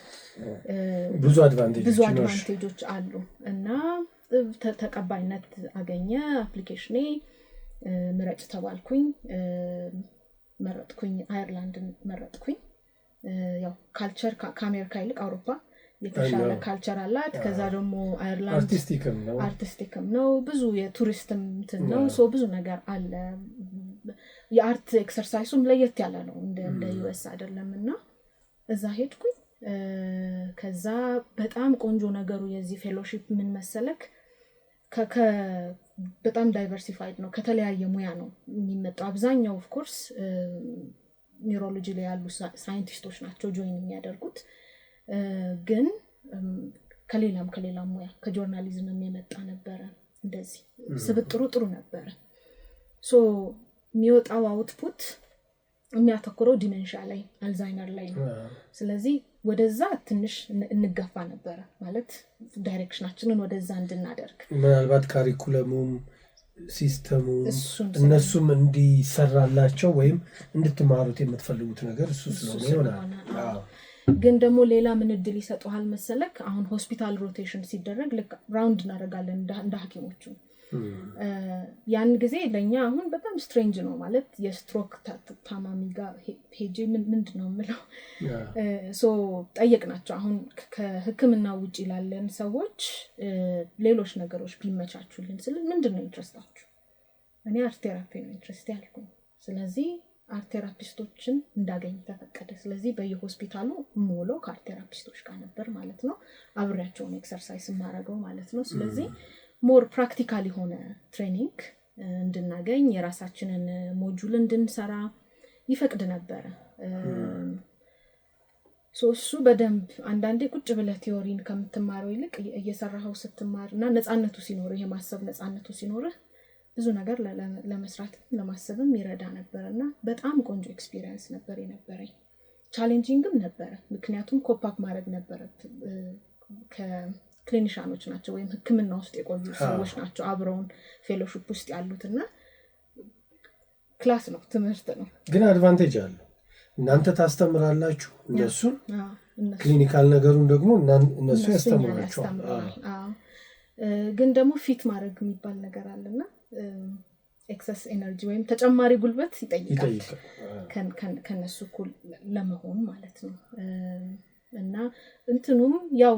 ብዙ አድቫንቴጆች አሉ እና ተቀባይነት አገኘ። አፕሊኬሽኔ ምረጭ ተባልኩኝ። መረጥኩኝ፣ አየርላንድን መረጥኩኝ። ያው ካልቸር ከአሜሪካ ይልቅ አውሮፓ የተሻለ ካልቸር አላት። ከዛ ደግሞ አየርላንድ አርቲስቲክም ነው፣ ብዙ የቱሪስትም እንትን ነው። ብዙ ነገር አለ። የአርት ኤክሰርሳይሱም ለየት ያለ ነው፣ እንደ ዩኤስ አይደለም። እና እዛ ሄድኩኝ። ከዛ በጣም ቆንጆ ነገሩ የዚህ ፌሎሺፕ ምን መሰለክ በጣም ዳይቨርሲፋይድ ነው። ከተለያየ ሙያ ነው የሚመጣው። አብዛኛው ኦፍ ኮርስ ኒውሮሎጂ ላይ ያሉ ሳይንቲስቶች ናቸው ጆይን የሚያደርጉት። ግን ከሌላም ሙያ ከጆርናሊዝም የመጣ ነበረ። እንደዚህ ስብጥሩ ጥሩ ነበረ። የሚወጣው አውትፑት የሚያተኩረው ዲሜንሻ ላይ አልዛይመር ላይ ነው። ስለዚህ ወደዛ ትንሽ እንገፋ ነበረ ማለት ዳይሬክሽናችንን ወደዛ እንድናደርግ። ምናልባት ካሪኩለሙም ሲስተሙ እነሱም እንዲሰራላቸው ወይም እንድትማሩት የምትፈልጉት ነገር እሱ ስለሆነ ይሆናል። ግን ደግሞ ሌላ ምን እድል ይሰጡሃል መሰለክ አሁን ሆስፒታል ሮቴሽን ሲደረግ ልክ ራውንድ እናደርጋለን እንደ ሐኪሞቹ ያን ጊዜ ለኛ አሁን በጣም ስትሬንጅ ነው ማለት የስትሮክ ታማሚ ጋር ሄጄ ምንድነው የምለው ሶ ጠየቅናቸው አሁን ከህክምና ውጪ ላለን ሰዎች ሌሎች ነገሮች ቢመቻቹልን ስለ ምንድነው ኢንትረስታችሁ እኔ አርት ቴራፒ ነው ኢንትረስት ያልኩኝ ስለዚህ አርት ቴራፒስቶችን እንዳገኝ ተፈቀደ ስለዚህ በየሆስፒታሉ ሞሎ ከአርት ቴራፒስቶች ጋር ነበር ማለት ነው አብሬያቸው ኤክሰርሳይዝ ማድረገው ማለት ነው ስለዚህ ሞር ፕራክቲካሊ ሆነ ትሬኒንግ እንድናገኝ የራሳችንን ሞጁል እንድንሰራ ይፈቅድ ነበር እሱ በደንብ አንዳንዴ ቁጭ ብለህ ቲዮሪን ከምትማረው ይልቅ እየሰራኸው ስትማርና ነፃነቱ ሲኖር ይሄ ማሰብ ነፃነቱ ሲኖር ብዙ ነገር ለመስራት ለማሰብም ይረዳ ነበርና በጣም ቆንጆ ኤክስፒሪየንስ ነበር የነበረኝ ቻሌንጂንግም ነበር ምክንያቱም ኮፓፕ ማድረግ ነበር ከክሊኒሻኖች ናቸው ወይም ህክምና ውስጥ የቆዩ ሰዎች ናቸው አብረውን ፌሎሺፕ ውስጥ ያሉትና ክላስ ነው ትምህርት ነው ግን አድቫንቴጅ አለው እናንተ ታስተምራላችሁ እነሱ ክሊኒካል ነገሩን ደግሞ እነሱ ያስተምራቸዋል ግን ደግሞ ፊት ማድረግ የሚባል ነገር አለና ኤክሰስ ኤነርጂ ወይም ተጨማሪ ጉልበት ይጠይቃል ከነሱ እኩል ለመሆን ማለት ነው እና እንትኑም ያው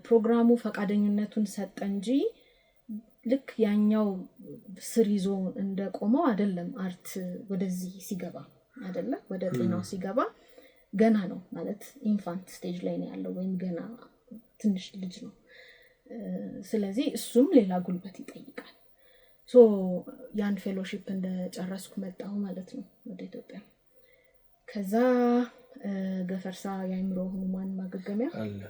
ፕሮግራሙ ፈቃደኝነቱን ሰጠ እንጂ ልክ ያኛው ስር ይዞ እንደቆመው አይደለም አርት ወደዚህ ሲገባ አይደለ ወደ ጤናው ሲገባ ገና ነው ማለት ኢንፋንት ስቴጅ ላይ ነው ያለው ወይም ገና ትንሽ ልጅ ነው ስለዚህ እሱም ሌላ ጉልበት ይጠይቃል ሶ ያን ፌሎሺፕ እንደጨረስኩ መጣሁ ማለት ነው ወደ ኢትዮጵያ ከዛ ገፈርሳ የአይምሮ ህሙማን ማገገሚያ አለ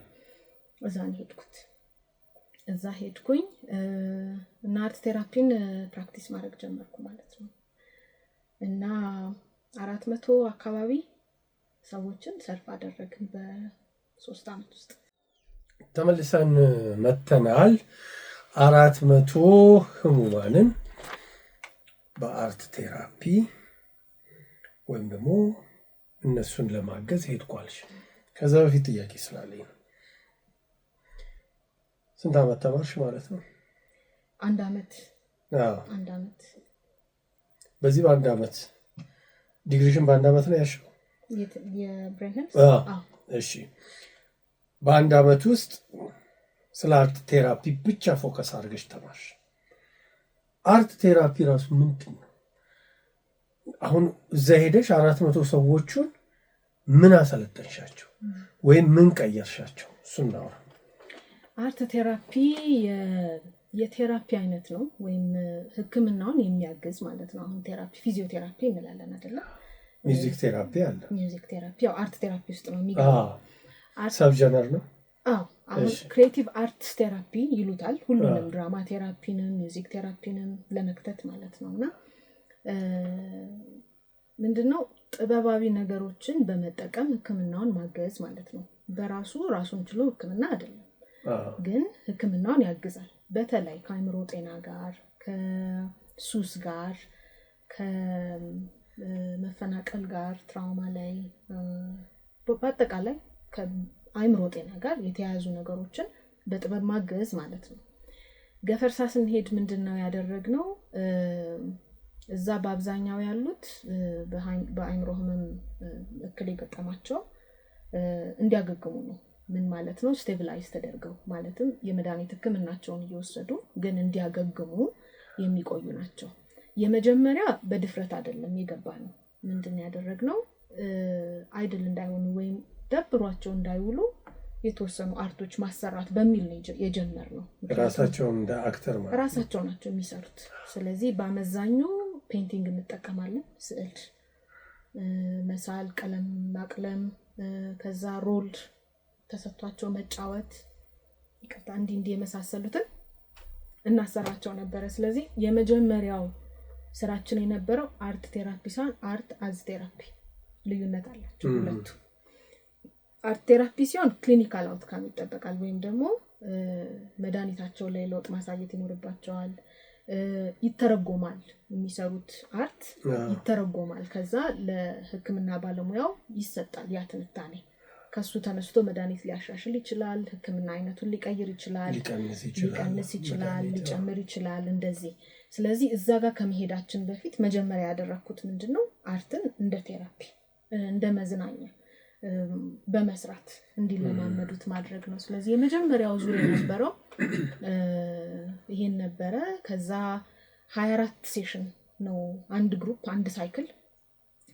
እዛ ሄድኩኝ እና አርት ቴራፒን ፕራክቲስ ማድረግ ጀመርኩ ማለት ነው እና 400 አካባቢ ሰዎችን ሰርፍ አደረግን በ3 አመት ውስጥ ተመልሰን መተናል 400 ህሙማንን በአርት ቴራፒ ወይም ደግሞ እነሱን ለማገዝ ሄድኳልሽ ከዛ በፊት ጥያቄ ስላለኝ ስንት አመት ተማርሽ ማለት ነው 1 አመት አንድ አመት በዚህ በአንድ አመት ዲግሪሽን በአንድ አመት ነው ያልሽው የብሬንሄም እሺ በአንድ አመት ውስጥ ስለ አርት ቴራፒ ብቻ ፎከስ አድርገሽ ተማርሽ አርት ቴራፒ ራሱ ምንድን ነው አሁን እዛ ሄደሽ 400 ሰዎችን ምን አሰለጠንሻቸው ወይም ምን ቀየርሻቸው እሱን ነው አርት ቴራፒ የቴራፒ አይነት ነው ወይም ህክምናውን የሚያግዝ ማለት ነው አሁን ቴራፒ ፊዚዮቴራፒ እንላለን አይደለ ሚውዚክ ቴራፒ አለ ሚውዚክ ቴራፒ ያው አርት ቴራፒ ውስጥ ነው የሚገባው ሰብጀነር ነው አሁን ክሬቲቭ አርት ቴራፒ ይሉታል ሁሉንም ድራማ ቴራፒንም ሚውዚክ ቴራፒንም ለመክተት ማለት ነውና ምንድነው ጥበባዊ ነገሮችን በመጠቀም ህክምናውን ማገዝ ማለት ነው በራሱ ራሱን ችሎ ህክምና አይደለም ግን ህክምናውን ያግዛል በተለይ ከአይምሮ ጤና ጋር ከሱስ ጋር ከመፈናቀል ጋር ትራውማ ላይ በአጠቃላይ ከአይምሮ ጤና ጋር የተያያዙ ነገሮችን በጥበብ ማገዝ ማለት ነው ገፈርሳ ስንሄድ ምንድነው ያደረግነው እዛ በአብዛኛው ያሉት በአይምሮ ህመም እክል የገጠማቸው እንዲያገግሙ ነው ምን ማለት ነው ስቴብላይዝ ተደርገው ማለትም የመድኃኒት ህክምናቸውን እየወሰዱ ግን እንዲያገግሙ የሚቆዩ ናቸው የመጀመሪያ በድፍረት አይደለም የገባነው ምንድነው ያደረግነው አይድል እንዳይሆኑ ወይም ደብሯቸው እንዳይውሉ የተወሰኑ አርቶች ማሰራት በሚል ነው የጀመርነው ራሳቸው እንደ አክተር ማለት ራሳቸው ናቸው የሚሰሩት ስለዚህ በአመዛኙ ፔይንቲንግ እንጠቀማለን ስዕል መሳል ቀለም ማቅለም ከዛ ሮል ተሰጥቷቸው መጫወት ይቅርታ እንዲ የመሳሰሉትን እናሰራቸው ነበር ስለዚህ የመጀመሪያው ስራችን የነበረው አርት ቴራፒ ሳይሆን አርት አዝ ቴራፒ ልዩነት አላቸው ሁለቱ አርት ቴራፒ ሲሆን ክሊኒካል አውትካም ይጠበቃል ወይም ደግሞ መድኃኒታቸው ላይ ለውጥ ማሳየት ይኖርባቸዋል ይተረጎማል የሚሰሩት አርት ይተረጎማል ከዛ ለህክምና ባለሙያው ይሰጣል ያ ትንታኔ ከሱ ተነስቶ መድኃኒት ሊያሻሽል ይችላል፣ ህክምና አይነቱን ሊቀይር ይችላል፣ ሊቀንስ ይችላል፣ ሊጨምር ይችላል እንደዚህ። ስለዚህ እዛ ጋር ከመሄዳችን በፊት መጀመሪያ ያደረኩት ምንድነው አርትን እንደ ቴራፒ እንደ መዝናኛ በመስራት እንዲለማመዱት ማድረግ ነው። ስለዚህ የመጀመሪያው ዙር የነበረው ይሄን ነበረ። ከዛ 24 ሴሽን ነው አንድ ግሩፕ አንድ ሳይክል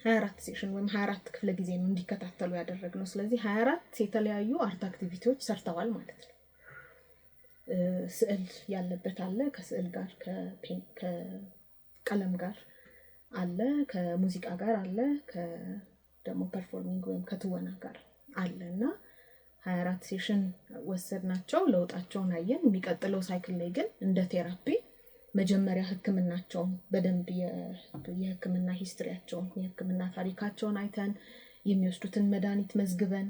24 ሴሽን ወይም 24 ክፍለ ጊዜ ነው እንዲከታተሉ ያደረግነው። ስለዚህ 24 የተለያዩ አርት አክቲቪቲዎች ሰርተዋል ማለት ነው። ስዕል ያለበት አለ፣ ከስዕል ጋር ከቀለም ጋር አለ፣ ከሙዚቃ ጋር አለ፣ ደግሞ ፐርፎርሚንግ ወይም ከትወና ጋር አለና 24 ሴሽን ወሰድናቸው። ለውጣቸውን አየን። የሚቀጥለው ሳይክል ላይ ግን እንደ ቴራፒ መጀመሪያ ህክምናቸውን በደንብ የህክምና ሂስትሪያቸውን የህክምና ታሪካቸውን አይተን የሚወስዱትን መድኃኒት መዝግበን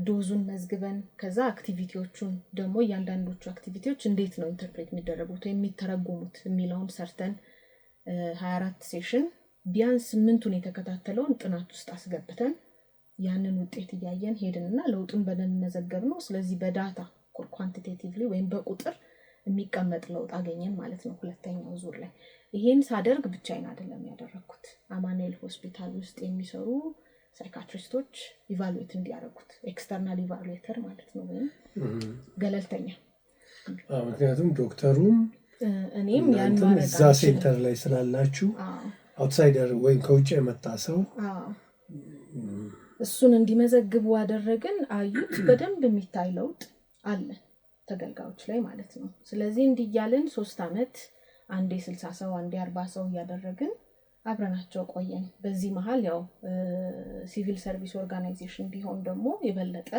ዶዙን መዝግበን ከዛ አክቲቪቲዎቹን ደግሞ እያንዳንዶቹ አክቲቪቲዎች እንዴት ነው ኢንተርፕሬት የሚደረጉት የሚተረጎሙት የሚለውን ሰርተን 24 ሴሽን ቢያንስ 8ቱን የተከታተለውን ጥናት ውስጥ አስገብተን ያንን ውጤት እያየን ሄድንና ለውጡን በደንብ መዘገብ ነው። ስለዚህ በዳታ ኳንቲቴቲቭሊ ወይም በቁጥር የሚቀመጥ ለውጥ አገኘን ማለት ነው ሁለተኛው ዙር ላይ። ይሄን ሳደርግ ብቻዬን አይደለም ያደረኩት። አማኑኤል ሆስፒታል ውስጥ የሚሰሩ ሳይካትሪስቶች ኢቫሉዌት እንዲያደርጉት ኤክስተርናል ኢቫሉዌተር ማለት ነው ወይም ገለልተኛ። ምክንያቱም ዶክተሩም እኔም ያን ማረጋ እዛ ሴንተር ላይ ስላላችሁ አውትሳይደር ወይም ከውጭ የመጣ ሰው እሱን እንዲመዘግቡ አደረግን። አዩት፣ በደንብ የሚታይ ለውጥ አለ ተገልጋዮች ላይ ማለት ነው። ስለዚህ እንዲያለን 3 አመት አንዴ 60 ሰው አንዴ 40 ሰው እያደረግን አብረናቸው ቆየን። በዚህ መሃል ያው ሲቪል ሰርቪስ ኦርጋናይዜሽን ቢሆን ደግሞ የበለጠ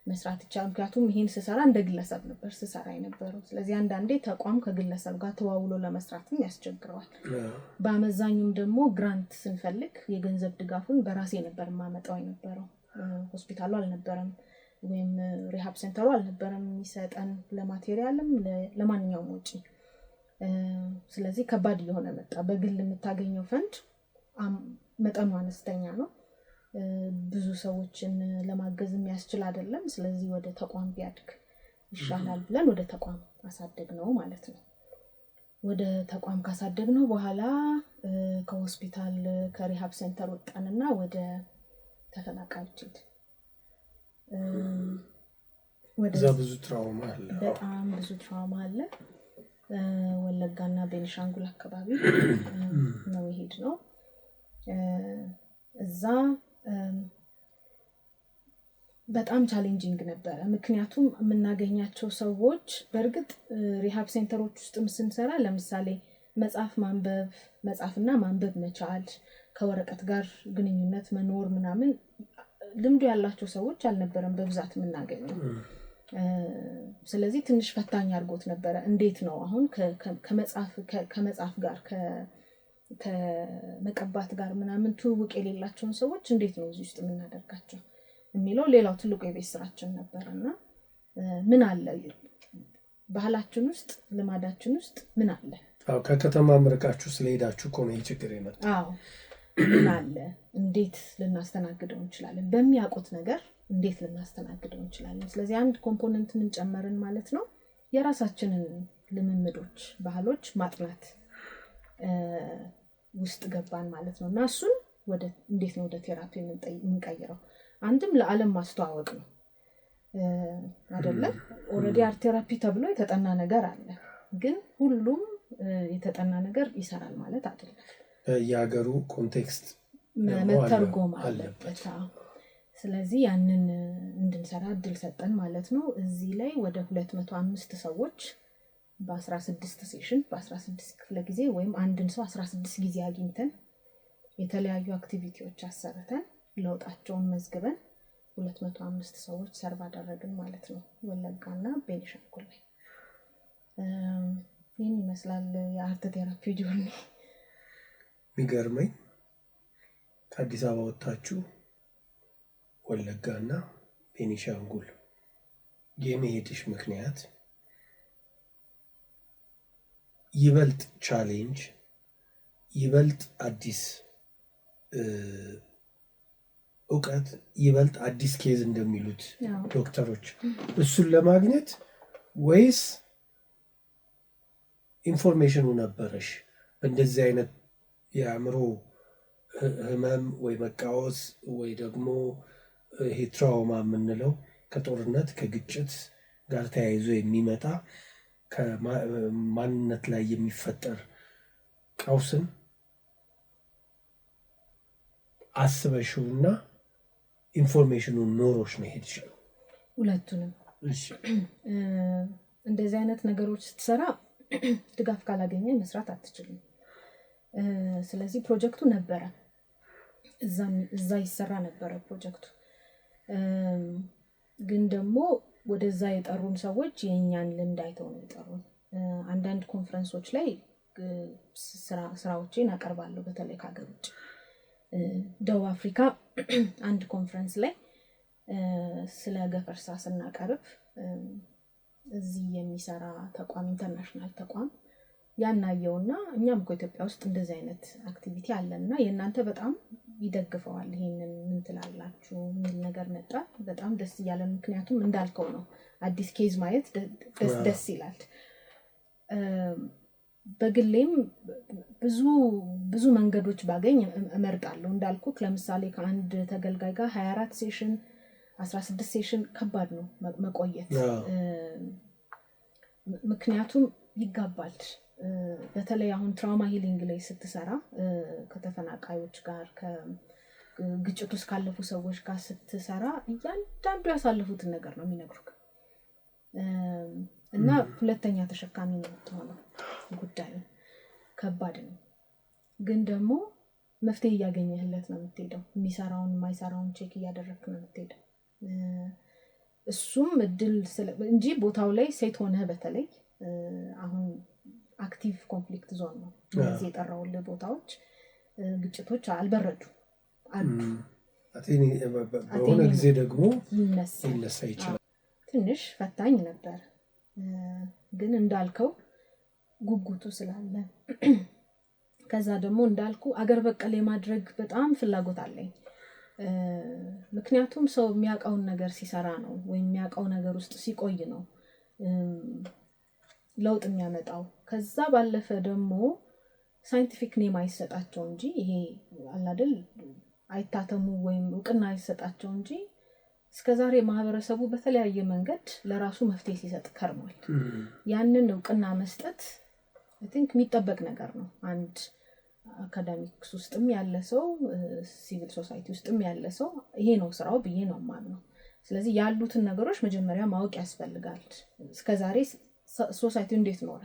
መስራት ይቻላል። ምክንያቱም ይሄን ስሰራ እንደ ግለሰብ ነበር ስሰራ የነበረው። ስለዚህ አንዳንዴ ተቋም ከግለሰብ ጋር ተዋውሎ ለመስራትም ያስቸግረዋል። በአመዛኙም ደግሞ ግራንት ስንፈልግ የገንዘብ ድጋፉን በራሴ ነበር ማመጣው የነበረው። ሆስፒታሉ አልነበረም ወይም ሪሃብ ሴንተሩ አልነበረም የሚሰጠን ለማቴሪያልም ለማንኛውም ወጪ። ስለዚህ ከባድ እየሆነ መጣ። በግል የምታገኘው ፈንድ መጠኑ አነስተኛ ነው። ብዙ ሰዎችን ለማገዝ የሚያስችል አይደለም። ስለዚህ ወደ ተቋም ቢያድግ ይሻላል ብለን ወደ ተቋም አሳደግነው ማለት ነው። ወደ ተቋም ካሳደግነው በኋላ ከሆስፒታል ከሪሃብ ሴንተር ወጣንና ወደ ተፈናቃዮች እዛ ብዙ ትራውማ አለ፣ በጣም ብዙ ትራውማ አለ። ወለጋና ቤኒሻንጉል አካባቢ ነው የሄድነው። እዛ በጣም ቻሌንጂንግ ነበረ። ምክንያቱም የምናገኛቸው ሰዎች በእርግጥ ሪሃብ ሴንተሮች ውስጥ ስንሰራ ለምሳሌ መጻፍና ማንበብ መቻል ከወረቀት ጋር ግንኙነት መኖር ምናምን ልምዱ ያላቸው ሰዎች አልነበረም በብዛት የምናገኘው። ስለዚህ ትንሽ ፈታኝ አድርጎት ነበረ። እንዴት ነው አሁን ከመጻፍ ጋር ከመቀባት ጋር ምናምን ትውውቅ የሌላቸውን ሰዎች እንዴት ነው እዚህ ውስጥ የምናደርጋቸው የሚለው ሌላው ትልቁ የቤት ስራችን ነበርና ምን አለ ባህላችን ውስጥ ልማዳችን ውስጥ ምን አለ? ከከተማ ምርቃችሁ ስለሄዳችሁ እኮ ነው ችግር የመጣው። ምን አለ? እንዴት ልናስተናግደው እንችላለን? በሚያውቁት ነገር እንዴት ልናስተናግደው እንችላለን? ስለዚህ አንድ ኮምፖነንት ምን ጨመርን ማለት ነው፣ የራሳችንን ልምምዶች ባህሎች ማጥናት ውስጥ ገባን ማለት ነው። እና እሱን እንዴት ነው ወደ ቴራፒ የምንቀይረው? አንድም ለዓለም ማስተዋወቅ ነው አይደለም። ኦልሬዲ አርት ቴራፒ ተብሎ የተጠና ነገር አለ፣ ግን ሁሉም የተጠና ነገር ይሰራል ማለት አይደለም። የሀገሩ ኮንቴክስት መተርጎም አለበት። ስለዚህ ያንን እንድንሰራ እድል ሰጠን ማለት ነው። እዚህ ላይ ወደ 205 ሰዎች በ16 ሴሽን በ16 ክፍለ ጊዜ ወይም አንድን ሰው 16 ጊዜ አግኝተን የተለያዩ አክቲቪቲዎች አሰርተን ለውጣቸውን መዝግበን 205 ሰዎች ሰርቭ አደረግን ማለት ነው ወለጋና ቤኒሻንጉል ላይ። ይህን ይመስላል የአርት ቴራፒ ጆርኒ። የሚገርመኝ ከአዲስ አበባ ወጣችሁ ወለጋና ቤኒሻንጉል የመሄድሽ ምክንያት ይበልጥ ቻሌንጅ ይበልጥ አዲስ እውቀት ይበልጥ አዲስ ኬዝ እንደሚሉት ዶክተሮች እሱን ለማግኘት ወይስ ኢንፎርሜሽኑ ነበረሽ እንደዚህ አይነት የአእምሮ ህመም ወይ መቃወስ ወይ ደግሞ ይሄ ትራውማ የምንለው ከጦርነት ከግጭት ጋር ተያይዞ የሚመጣ ከማንነት ላይ የሚፈጠር ቀውስን አስበሽውና ኢንፎርሜሽኑን ኖሮሽ ነው ሄድሽው? ሁለቱንም። እንደዚህ አይነት ነገሮች ስትሰራ ድጋፍ ካላገኘ መስራት አትችልም። ስለዚህ ፕሮጀክቱ ነበረ፣ እዛ ይሰራ ነበረ ፕሮጀክቱ። ግን ደግሞ ወደዛ የጠሩን ሰዎች የእኛን ልምድ አይተው ነው የጠሩን። አንዳንድ ኮንፈረንሶች ላይ ስራዎችን አቀርባለሁ፣ በተለይ ከሀገር ውጭ። ደቡብ አፍሪካ አንድ ኮንፈረንስ ላይ ስለ ገፈርሳ ስናቀርብ እዚህ የሚሰራ ተቋም ኢንተርናሽናል ተቋም ያናየውና እኛም እኮ ኢትዮጵያ ውስጥ እንደዚህ አይነት አክቲቪቲ አለና የእናንተ በጣም ይደግፈዋል፣ ይሄንን ምን ትላላችሁ የሚል ነገር መጣ። በጣም ደስ እያለን፣ ምክንያቱም እንዳልከው ነው አዲስ ኬዝ ማየት ደስ ይላል። በግሌም ብዙ መንገዶች ባገኝ እመርጣለሁ። እንዳልኩት ለምሳሌ ከአንድ ተገልጋይ ጋር 24 ሴሽን 16 ሴሽን ከባድ ነው መቆየት። ምክንያቱም ይጋባል። በተለይ አሁን ትራውማ ሂሊንግ ላይ ስትሰራ ከተፈናቃዮች ጋር ከግጭት ውስጥ ካለፉ ሰዎች ጋር ስትሰራ እያንዳንዱ ያሳለፉትን ነገር ነው የሚነግሩት እና ሁለተኛ ተሸካሚ ነው የምትሆነው። ጉዳዩ ከባድ ነው፣ ግን ደግሞ መፍትሄ እያገኘህለት ነው የምትሄደው። የሚሰራውን የማይሰራውን ቼክ እያደረግክ ነው የምትሄደው። እሱም እድል እንጂ ቦታው ላይ ሴት ሆነህ በተለይ አሁን አክቲቭ ኮንፍሊክት ዞን ነው እነዚህ የጠራውልህ ቦታዎች። ግጭቶች አልበረዱ አሉ። በሆነ ጊዜ ደግሞ ይነሳ ይችላል። ትንሽ ፈታኝ ነበር፣ ግን እንዳልከው ጉጉቱ ስላለ ከዛ ደግሞ እንዳልኩ አገር በቀል የማድረግ በጣም ፍላጎት አለኝ። ምክንያቱም ሰው የሚያውቀውን ነገር ሲሰራ ነው ወይም የሚያውቀው ነገር ውስጥ ሲቆይ ነው ለውጥ የሚያመጣው። ከዛ ባለፈ ደግሞ ሳይንቲፊክ ኔም አይሰጣቸው እንጂ ይሄ አላደል አይታተሙ ወይም እውቅና አይሰጣቸው እንጂ እስከዛሬ ማህበረሰቡ በተለያየ መንገድ ለራሱ መፍትሄ ሲሰጥ ከርሟል። ያንን እውቅና መስጠት አይ ቲንክ የሚጠበቅ ነገር ነው። አንድ አካዳሚክስ ውስጥም ያለ ሰው ሲቪል ሶሳይቲ ውስጥም ያለ ሰው ይሄ ነው ስራው ብዬ ነው የማምነው። ስለዚህ ያሉትን ነገሮች መጀመሪያ ማወቅ ያስፈልጋል። እስከዛሬ ሶሳይቲው እንዴት ኖረ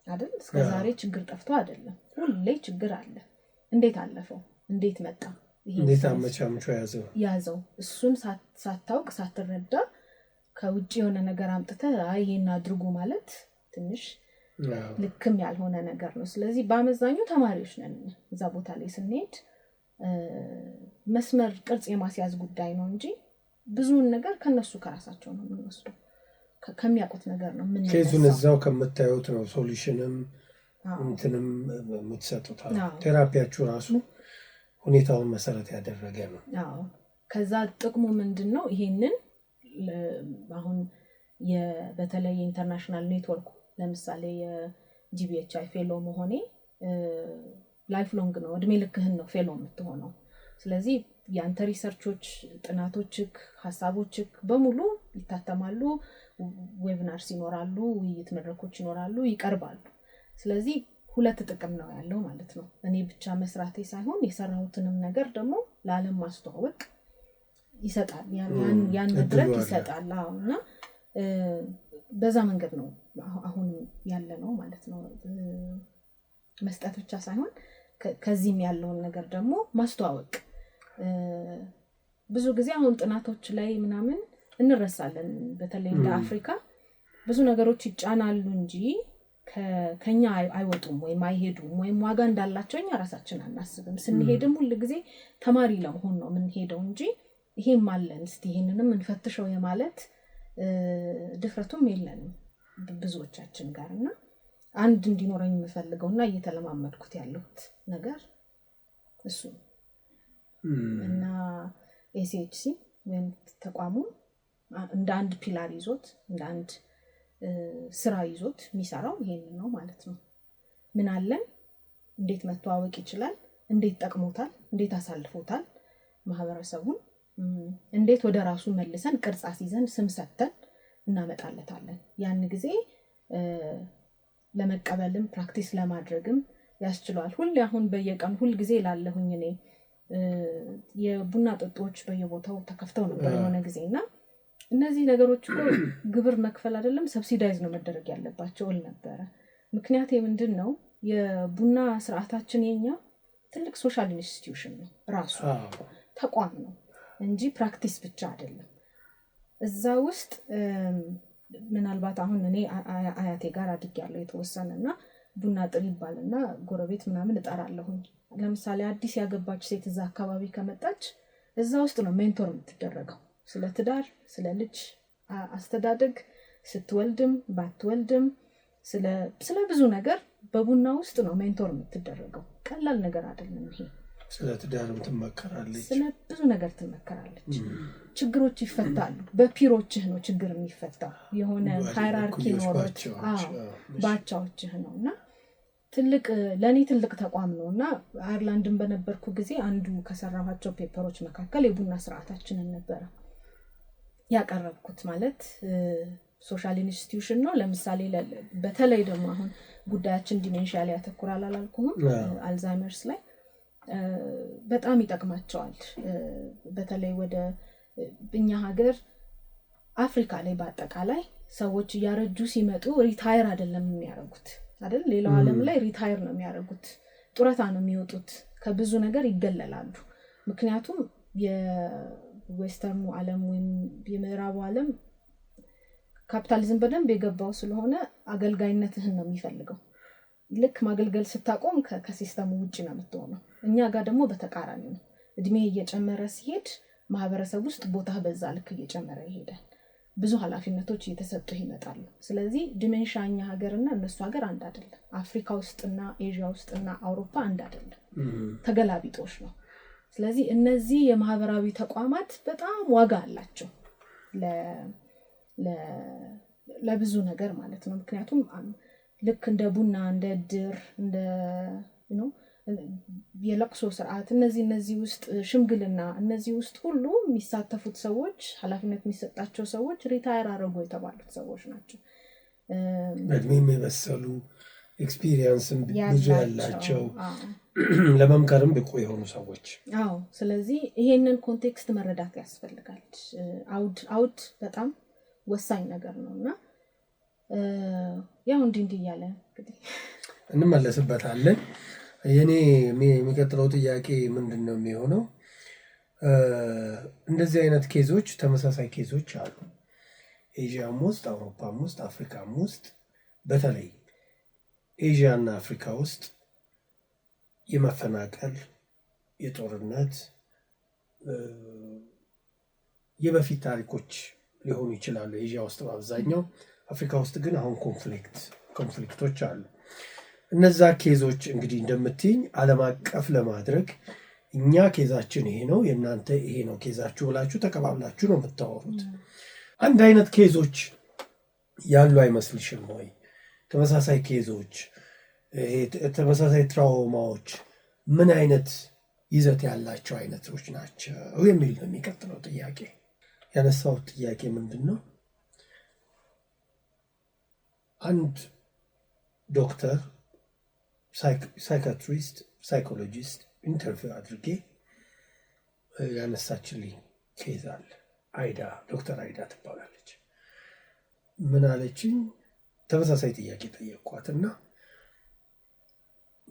አይደል? እስከዛሬ ችግር ጠፍቶ አይደለም፣ ሁሌ ችግር አለ። እንዴት አለፈው? እንዴት መጣ? እንዴት አመቻምቾ ያዘው? እሱን ሳታውቅ ሳትረዳ ከውጭ የሆነ ነገር አምጥተህ አይ ይሄን አድርጉ ማለት ትንሽ ልክም ያልሆነ ነገር ነው። ስለዚህ በአመዛኙ ተማሪዎች ነን እዛ ቦታ ላይ ስንሄድ መስመር ቅርጽ የማስያዝ ጉዳይ ነው እንጂ ብዙውን ነገር ከነሱ ከራሳቸው ነው የምንወስደው፣ ከሚያውቁት ነገር ነው የምንነሳው። ኬዙን እዛው ከምታዩት ነው ሶሉሽንም እንትንም የምትሰጡት። ቴራፒያችሁ ራሱ ሁኔታውን መሰረት ያደረገ ነው። ከዛ ጥቅሙ ምንድነው? ይሄንን አሁን በተለይ ኢንተርናሽናል ኔትወርክ ለምሳሌ የጂቢኤችአይ ፌሎ መሆኔ ላይፍ ሎንግ ነው፣ እድሜ ልክህን ነው ፌሎ የምትሆነው። ስለዚህ የአንተ ሪሰርቾች፣ ጥናቶችክ፣ ሀሳቦችክ በሙሉ ይታተማሉ፣ ዌብናርስ ይኖራሉ፣ ውይይት መድረኮች ይኖራሉ፣ ይቀርባሉ። ስለዚህ ሁለት ጥቅም ነው ያለው ማለት ነው። እኔ ብቻ መስራቴ ሳይሆን የሰራሁትንም ነገር ደግሞ ለዓለም ማስተዋወቅ ይሰጣል፣ ያን መድረክ ይሰጣል። እና በዛ መንገድ ነው አሁን ያለ ነው ማለት ነው። መስጠት ብቻ ሳይሆን ከዚህም ያለውን ነገር ደግሞ ማስተዋወቅ። ብዙ ጊዜ አሁን ጥናቶች ላይ ምናምን እንረሳለን። በተለይ እንደ አፍሪካ ብዙ ነገሮች ይጫናሉ እንጂ ከኛ አይወጡም ወይም አይሄዱም ወይም ዋጋ እንዳላቸው እኛ ራሳችን አናስብም። ስንሄድም ሁሉ ጊዜ ተማሪ ለመሆን ነው የምንሄደው እንጂ ይሄም አለን እስቲ ይሄንንም እንፈትሸው የማለት ድፍረቱም የለንም ብዙዎቻችን ጋር። እና አንድ እንዲኖረኝ የምፈልገውና እየተለማመድኩት ያለሁት ነገር እሱ እና ኤሲኤችሲ ወይም ተቋሙ እንደ አንድ ፒላር ይዞት እንደ አንድ ስራ ይዞት የሚሰራው ይሄንን ነው ማለት ነው። ምን አለን፣ እንዴት መተዋወቅ ይችላል፣ እንዴት ጠቅሞታል፣ እንዴት አሳልፎታል ማህበረሰቡን፣ እንዴት ወደ ራሱ መልሰን ቅርጽ አስይዘን ስም ሰጥተን እናመጣለታለን። ያን ጊዜ ለመቀበልም ፕራክቲስ ለማድረግም ያስችላል። አሁን በየቀን ጊዜ ላለሁኝ እኔ የቡና ጠጦች በየቦታው ተከፍተው ነበር የሆነ ጊዜና እነዚህ ነገሮች እኮ ግብር መክፈል አይደለም ሰብሲዳይዝ ነው መደረግ ያለባቸው ነበር። ምክንያት ምንድን ነው? የቡና ስርዓታችን የኛ ትልቅ ሶሻል ኢንስቲትዩሽን ነው፣ ራሱ ተቋም ነው እንጂ ፕራክቲስ ብቻ አይደለም። እዛ ውስጥ ምናልባት አሁን እኔ አያቴ ጋር አድጌያለሁ የተወሰነና ቡና ጥሪ ይባልና ጎረቤት ምናምን እጠራለሁኝ። ለምሳሌ አዲስ ያገባች ሴት እዛ አካባቢ ከመጣች እዛ ውስጥ ነው ሜንቶር የምትደረገው። ስለ ትዳር፣ ስለ ልጅ አስተዳደግ፣ ስትወልድም ባትወልድም ስለ ብዙ ነገር በቡና ውስጥ ነው ሜንቶር የምትደረገው። ቀላል ነገር አይደለም ይሄ። ስለ ትዳርም ትመከራለች፣ ስለ ብዙ ነገር ትመከራለች። ችግሮች ይፈታሉ። በፒሮችህ ነው ችግር የሚፈታው። የሆነ ሃይራርኪ ኖሮት ባቻዎችህ ነውና ለኔ ትልቅ ተቋም ነውና አየርላንድን በነበርኩ ጊዜ አንዱ ከሰራኋቸው ፔፐሮች መካከል የቡና ስርዓታችንን ነበር ያቀረብኩት። ማለት ሶሻል ኢንስቲትዩሽን ነው። ለምሳሌ በተለይ ደግሞ አሁን ጉዳያችን ዲሜንሺያ ላይ ያተኩራል አላልኩም? አልዛይመርስ ላይ በጣም ይጠቅማቸዋል። በተለይ ወደ እኛ ሀገር አፍሪካ ላይ በአጠቃላይ ሰዎች እያረጁ ሲመጡ ሪታየር አይደለም የሚያደርጉት አይደል? ሌላው ዓለም ላይ ሪታየር ነው የሚያደርጉት፣ ጡረታ ነው የሚወጡት፣ ከብዙ ነገር ይገለላሉ። ምክንያቱም የዌስተርኑ ዓለም ወይም የምዕራቡ ዓለም ካፒታሊዝም በደንብ የገባው ስለሆነ አገልጋይነትህን ነው የሚፈልገው። ልክ ማገልገል ስታቆም ከሲስተሙ ውጪ ነው የምትሆነው። እኛ ጋር ደግሞ በተቃራኒ ነው። እድሜ እየጨመረ ሲሄድ ማህበረሰብ ውስጥ ቦታ በዛ ልክ እየጨመረ ይሄዳል። ብዙ ኃላፊነቶች እየተሰጡ ይመጣሉ። ስለዚህ ዲሜንሻኛ ሀገርና እነሱ ሀገር አንድ አይደለም። አፍሪካ ውስጥና ኤዥያ ውስጥና አውሮፓ አንድ አይደለም፣ ተገላቢጦሽ ነው። ስለዚህ እነዚህ የማህበራዊ ተቋማት በጣም ዋጋ አላቸው ለብዙ ነገር ማለት ነው። ምክንያቱም ልክ እንደ ቡና፣ እንደ ድር፣ እንደ የለቅሶ ስርዓት እነዚህ ውስጥ ሽምግልና፣ እነዚህ ውስጥ ሁሉ የሚሳተፉት ሰዎች፣ ኃላፊነት የሚሰጣቸው ሰዎች ሪታየር አረጉ የተባሉት ሰዎች ናቸው። እድሜም የበሰሉ ኤክስፒሪየንስም ብዙ ያላቸው ለመምከርም ብቁ የሆኑ ሰዎች። አዎ። ስለዚህ ይሄንን ኮንቴክስት መረዳት ያስፈልጋል። አውድ በጣም ወሳኝ ነገር ነውና ያው እንዲህ እያለ እንግዲህ እንመለስበታለን። የኔ የሚቀጥለው ጥያቄ ምንድን ነው የሚሆነው? እንደዚህ አይነት ኬዞች፣ ተመሳሳይ ኬዞች አሉ ኤዥያም ውስጥ፣ አውሮፓም ውስጥ፣ አፍሪካም ውስጥ። በተለይ ኤዥያ እና አፍሪካ ውስጥ የመፈናቀል፣ የጦርነት፣ የበፊት ታሪኮች ሊሆኑ ይችላሉ ኤዥያ ውስጥ በአብዛኛው። አፍሪካ ውስጥ ግን አሁን ኮንፍሊክቶች አሉ። እነዛ ኬዞች እንግዲህ እንደምትይኝ ዓለም አቀፍ ለማድረግ እኛ ኬዛችን ይሄ ነው፣ የእናንተ ይሄ ነው ኬዛችሁ ብላችሁ ተቀባብላችሁ ነው የምታወሩት። አንድ አይነት ኬዞች ያሉ አይመስልሽም ወይ? ተመሳሳይ ኬዞች፣ ተመሳሳይ ትራውማዎች ምን አይነት ይዘት ያላቸው አይነቶች ናቸው የሚል ነው የሚቀጥለው ጥያቄ። ያነሳሁት ጥያቄ ምንድን ነው? አንድ ዶክተር፣ ሳይካትሪስት፣ ሳይኮሎጂስት ኢንተርቪው አድርጌ ያነሳችልኝ ኬዝ አለ። ዶክተር አይዳ ትባላለች። ምን አለችኝ? ተመሳሳይ ጥያቄ ጠየቅኳትና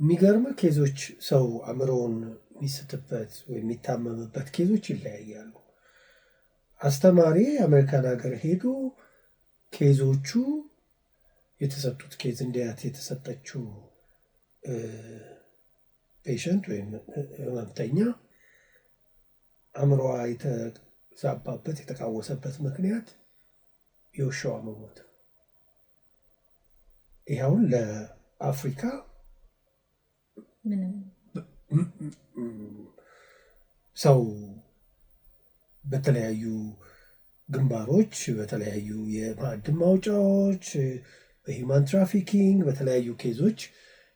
የሚገርም ኬዞች፣ ሰው አእምሮውን የሚስትበት ወይም የሚታመምበት ኬዞች ይለያያሉ። አስተማሪ አሜሪካን ሀገር ሄዶ ኬዞቹ የተሰጡት ኬዝ እንዲያት የተሰጠችው ፔሸንት ወይም ህመምተኛ አእምሮዋ የተዛባበት የተቃወሰበት ምክንያት የውሻዋ መሞት። ይኸውን ለአፍሪካ ሰው በተለያዩ ግንባሮች በተለያዩ የማዕድን ማውጫዎች በሂውማን ትራፊኪንግ በተለያዩ ኬዞች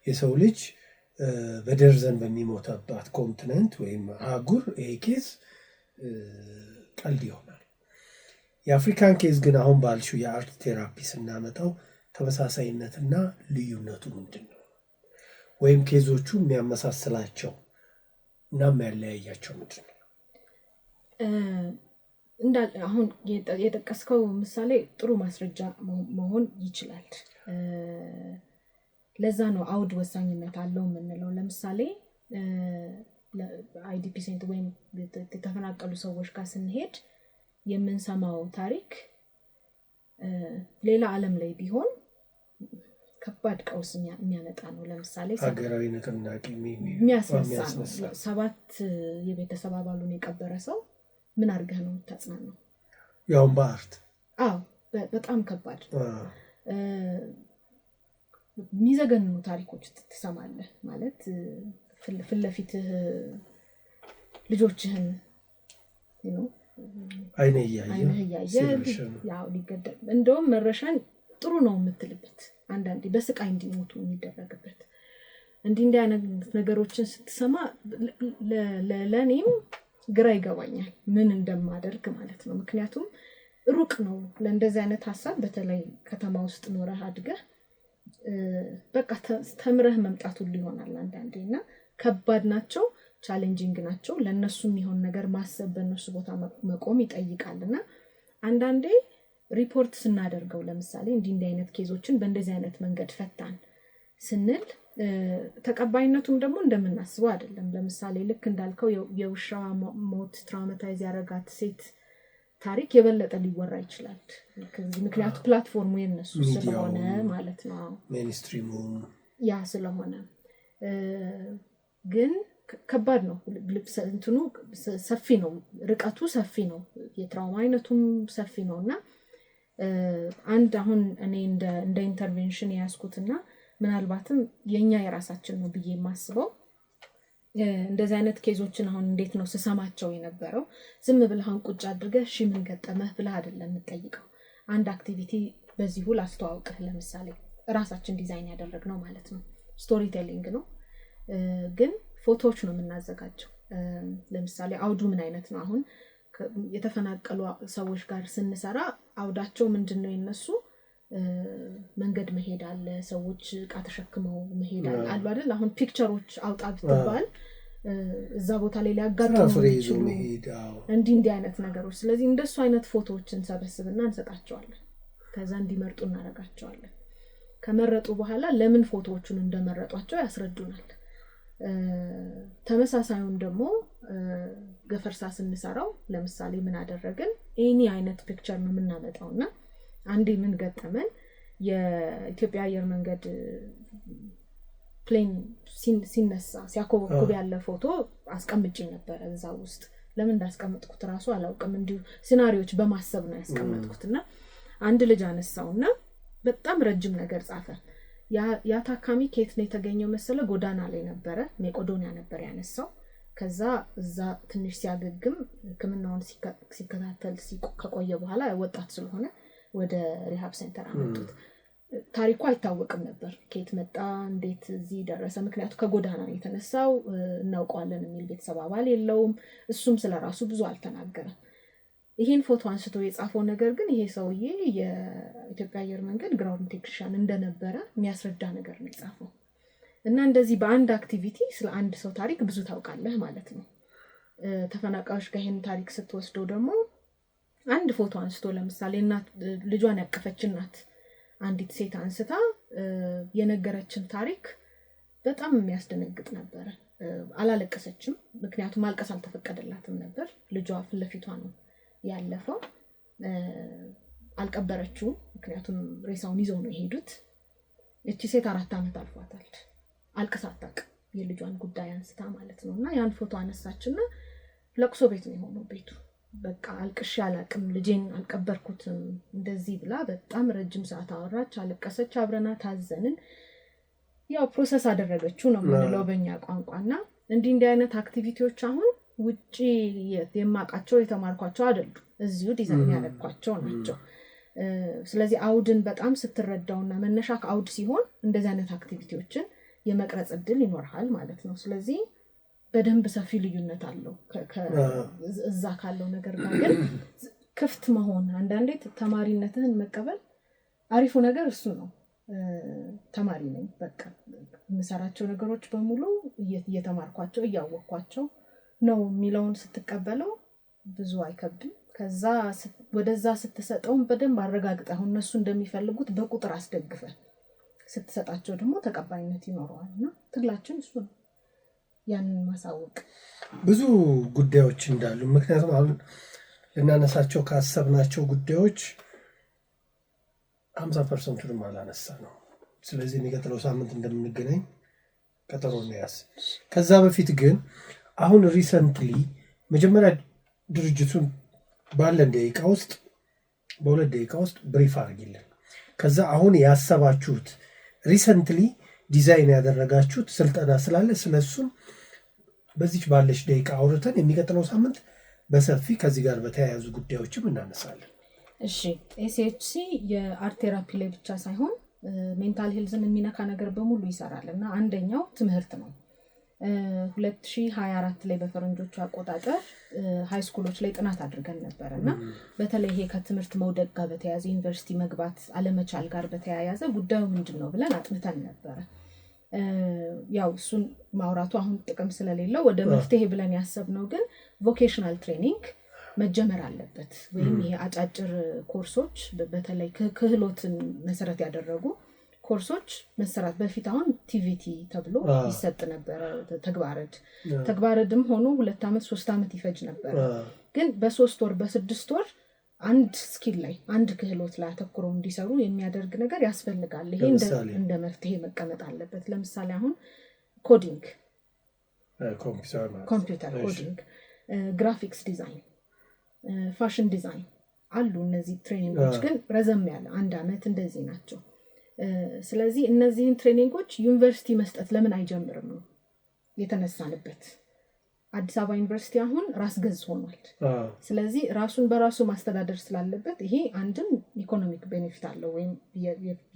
የሰው ልጅ በደርዘን በሚሞተባት ኮንቲነንት ወይም አህጉር ይሄ ኬዝ ቀልድ ይሆናል። የአፍሪካን ኬዝ ግን አሁን ባልሽው የአርት ቴራፒ ስናመጣው ተመሳሳይነትና ልዩነቱ ምንድን ነው? ወይም ኬዞቹ የሚያመሳስላቸው እና የሚያለያያቸው ምንድን ነው? አሁን የጠቀስከው ምሳሌ ጥሩ ማስረጃ መሆን ይችላል። ለዛ ነው አውድ ወሳኝነት አለው የምንለው። ለምሳሌ አይዲፒ ሴንተር ወይም የተፈናቀሉ ሰዎች ጋር ስንሄድ የምንሰማው ታሪክ ሌላ ዓለም ላይ ቢሆን ከባድ ቀውስ የሚያመጣ ነው። ለምሳሌ ሀገራዊ ንቅናቄ የሚያስነሳ ነው። 7 የቤተሰብ አባሉን የቀበረ ሰው ምን አድርገህ ነው የምታጽናናው? ያውም በአርት በጣም ከባድ የሚዘገንኑ ታሪኮች ትሰማለህ። ማለት ፊት ለፊትህ ልጆችህን አይንህ እያየ ያው ሊገደል እንደውም መረሻን ጥሩ ነው የምትልበት አንዳንዴ በስቃይ እንዲሞቱ የሚደረግበት እንዲህ አይነት ነገሮችን ስትሰማ ለእኔም ግራ ይገባኛል ምን እንደማደርግ ማለት ነው። ምክንያቱም ሩቅ ነው ለእንደዚህ አይነት ሀሳብ በተለይ ከተማ ውስጥ ኖረህ አድገህ በቃ ተምረህ መምጣቱ ሊሆናል አንዳንዴ እና ከባድ ናቸው፣ ቻሌንጂንግ ናቸው። ለነሱ የሚሆን ነገር ማሰብ በእነሱ ቦታ መቆም ይጠይቃልና አንዳንዴ ሪፖርት ስናደርገው ለምሳሌ እንዲህ አይነት ኬዞችን በእንደዚህ አይነት መንገድ ፈታን ስንል ተቀባይነቱም ደግሞ እንደምናስበው አይደለም። ለምሳሌ ልክ እንዳልከው የውሻ ሞት ትራውማታይዝ ያረጋት ሴት ታሪክ የበለጠ ሊወራ ይችላል። ምክንያቱ ፕላትፎርሙ የነሱ ስለሆነ ማለት ነው፣ ሜንስትሪሙ ያ ስለሆነ። ግን ከባድ ነው። እንትኑ ሰፊ ነው፣ ርቀቱ ሰፊ ነው፣ የትራውማ አይነቱም ሰፊ ነውና አንድ አሁን እኔ እንደ ኢንተርቬንሽን ያስኩትና ምናልባትም የኛ የራሳችን ነው ብዬ የማስበው እንደዚህ አይነት ኬዞችን አሁን እንዴት ነው ስሰማቸው የነበረው ዝም ብለህ ቁጭ አድርገህ እሺ ምን ገጠመህ ብለህ አይደለም የምትጠይቀው። አንድ አክቲቪቲ በዚሁ ላስተዋውቅህ። ለምሳሌ ራሳችን ዲዛይን ያደረግነው ማለት ነው ስቶሪ ቴሊንግ ነው፣ ግን ፎቶዎች ነው የምናዘጋጀው። ለምሳሌ አውዱ ምን አይነት ነው? አሁን የተፈናቀሉ ሰዎች ጋር ስንሰራ አውዳቸው ምንድነው? የነሱ መንገድ መሄድ አለ፣ ሰዎች ዕቃ ተሸክመው መሄድ አለ አይደል? አሁን ፒክቸሮች አውጣ ብትባል እዛ ቦታ ላይ ሊያጋጥሙ ይችላሉ እንዲህ አይነት ነገሮች። ስለዚህ እንደሱ አይነት ፎቶዎችን ሰበስብና እንሰጣቸዋለን። ከዛ እንዲመርጡ እናደርጋቸዋለን። ከመረጡ በኋላ ለምን ፎቶዎቹን እንደመረጧቸው ያስረዱናል። ተመሳሳዩን ደግሞ ገፈርሳ ስንሰራው ለምሳሌ ምን አደረግን? ኤኒ አይነት ፒክቸር ነው የምናመጣውና አንዴ ምን ገጠመን? የኢትዮጵያ አየር መንገድ ፕሌን ሲነሳ ሲያኮበኩብ ያለ ፎቶ አስቀምጬ ነበር እዛ ውስጥ። ለምን እንዳስቀምጥኩት ራሱ አላውቅም። እንዲሁ ሲናሪዮች በማሰብ ነው ያስቀምጥኩትና አንድ ልጅ አነሳውና በጣም ረጅም ነገር ጻፈ። ያ ታካሚ ከየት ነው የተገኘው መሰለ? ጎዳና ላይ ነበረ፣ መቄዶንያ ነበር ያነሳው። ከዛ እዛ ትንሽ ሲያገግም ሕክምናውን ሲከታተል ከቆየ በኋላ ወጣት ስለሆነ ወደ ሪሃብ ሴንተር አመጡት። ታሪኩ አይታወቅም ነበር፣ ከየት መጣ እንዴት እዚህ ደረሰ። ምክንያቱም ከጎዳና ነው የተነሳው፣ እናውቀዋለን የሚል ቤተሰብ አባል የለውም። እሱም ስለራሱ ብዙ አልተናገረም። ይሄን ፎቶ አንስቶ የጻፈው ነገር ግን ይሄ ሰውዬ የኢትዮጵያ አየር መንገድ ግራውንድ ቴክኒሻን እንደነበረ የሚያስረዳ ነገር ነው የጻፈው። እና እንደዚህ በአንድ አክቲቪቲ ስለ አንድ ሰው ታሪክ ብዙ ታውቃለህ ማለት ነው። ተፈናቃዮች ጋር ይሄን ታሪክ ስትወስደው ደግሞ አንድ ፎቶ አንስቶ ለምሳሌ እናት ልጇን ያቀፈች እናት አንዲት ሴት አንስታ የነገረችን ታሪክ በጣም የሚያስደነግጥ ነበር። አላለቀሰችም፣ ምክንያቱም ማልቀስ አልተፈቀደላትም ነበር። ልጇ ፊት ለፊቷ ነው ያለፈው። አልቀበረችውም፣ ምክንያቱም ሬሳውን ይዘው ነው የሄዱት። እቺ ሴት 4 ዓመት አልፏታል፣ አልቅሳ አታውቅም፣ የልጇን ጉዳይ አንስታ ማለት ነው። እና ያን ፎቶ አነሳችና ለቅሶ ቤት ነው የሆነው ቤቱ። በቃ አልቅሽ አላቅም፣ ልጄን አልቀበርኩትም እንደዚህ ብላ በጣም ረጅም ሰዓት አወራች፣ አለቀሰች፣ አብረና ታዘንን። ያው ፕሮሰስ አደረገችው ነው የምንለው በእኛ ቋንቋና እንዲህ አይነት አክቲቪቲዎች አሁን ውጪ የማውቃቸው የተማርኳቸው አይደሉም፣ እዚሁ ዲዛይን ያደረኳቸው ናቸው። ስለዚህ አውድን በጣም ስትረዳውና መነሻ ከአውድ ሲሆን እንደዚህ አይነት አክቲቪቲዎችን የመቅረጽ እድል ይኖርሃል ማለት ነው። ስለዚህ በደንብ ሰፊ ልዩነት አለው እዛ ካለው ነገር ጋር። ግን ክፍት መሆን አንዳንዴ ተማሪነትህን መቀበል አሪፉ ነገር እሱ ነው። ተማሪ ነኝ በቃ የምሰራቸው ነገሮች በሙሉ እየተማርኳቸው እያወቅኳቸው ነው የሚለውን ስትቀበለው ብዙ አይከብድም። ከዛ ወደዛ ስትሰጠውን በደንብ አረጋግጠህ እነሱ እንደሚፈልጉት በቁጥር አስደግፈ ስትሰጣቸው ደግሞ ተቀባይነት ይኖረዋል። እና ትግላችን እሱ ነው፣ ያንን ማሳወቅ። ብዙ ጉዳዮች እንዳሉ ምክንያቱም አሁን ልናነሳቸው ካሰብናቸው ጉዳዮች 50%ንም አላነሳ ነው። ስለዚህ የሚቀጥለው ሳምንት እንደምንገናኝ ቀጠሮ እንያዝ። ከዛ በፊት ግን አሁን ሪሰንትሊ መጀመሪያ ድርጅቱን ባለን ደቂቃ ውስጥ በ2 ደቂቃ ውስጥ ብሪፍ አድርጊልን። ከዛ አሁን ያሰባችሁት ሪሰንትሊ ዲዛይን ያደረጋችሁት ስልጠና ስላለ ስለሱም በዚች ባለች ደቂቃ አውርተን የሚቀጥለው ሳምንት በሰፊ ከዚህ ጋር በተያያዙ ጉዳዮችም እናነሳለን። እሺ፣ ኤስኤችሲ የአርት ቴራፒ ላይ ብቻ ሳይሆን ሜንታል ሄልዝን የሚነካ ነገር በሙሉ ይሰራል እና አንደኛው ትምህርት ነው። 2024 ላይ በፈረንጆቹ አቆጣጠር ሃይ ስኩሎች ላይ ጥናት አድርገን ነበር እና በተለይ ይሄ ከትምህርት መውደቅ ጋር በተያያዘ ዩኒቨርሲቲ መግባት አለመቻል ጋር በተያያዘ ጉዳዩ ምንድን ነው ብለን አጥንተን ነበረ። ያው እሱን ማውራቱ አሁን ጥቅም ስለሌለው ወደ መፍትሄ ብለን ያሰብነው ግን ቮኬሽናል ትሬኒንግ መጀመር አለበት። ወይም ይሄ አጫጭር ኮርሶች በተለይ ክህሎትን መሰረት ያደረጉ ኮርሶች መሰራት በፊት አሁን ቲቪቲ ተብሎ ይሰጥ ነበር። ተግባረድም ሆኖ 2 ዓመት 3 ዓመት ይፈጅ ነበር። ግን በ3 ወር በ6 ወር አንድ ስኪል ላይ አንድ ክህሎት ላይ አተኩረው እንዲሰሩ የሚያደርግ ነገር ያስፈልጋል። ይሄ እንደ መፍትሄ መቀመጥ አለበት። ለምሳሌ አሁን ኮዲንግ፣ ኮምፒውተር ኮዲንግ፣ ግራፊክስ ዲዛይን፣ ፋሽን ዲዛይን አሉ። እነዚህ ትሬኒንጎች ግን ረዘም ያለ 1 ዓመት እንደዚህ ናቸው። ስለዚህ እነዚህን ትሬኒንጎች ዩኒቨርሲቲ መስጠት ለምን አይጀምርም ነው የተነሳንበት። አዲስ አበባ ዩኒቨርሲቲ አሁን ራስ ገዝ ሆኗል። ስለዚህ ራሱን በራሱ ማስተዳደር ስላለበት ይሄ አንድም ኢኮኖሚክ ቤኔፊት አለው ወይም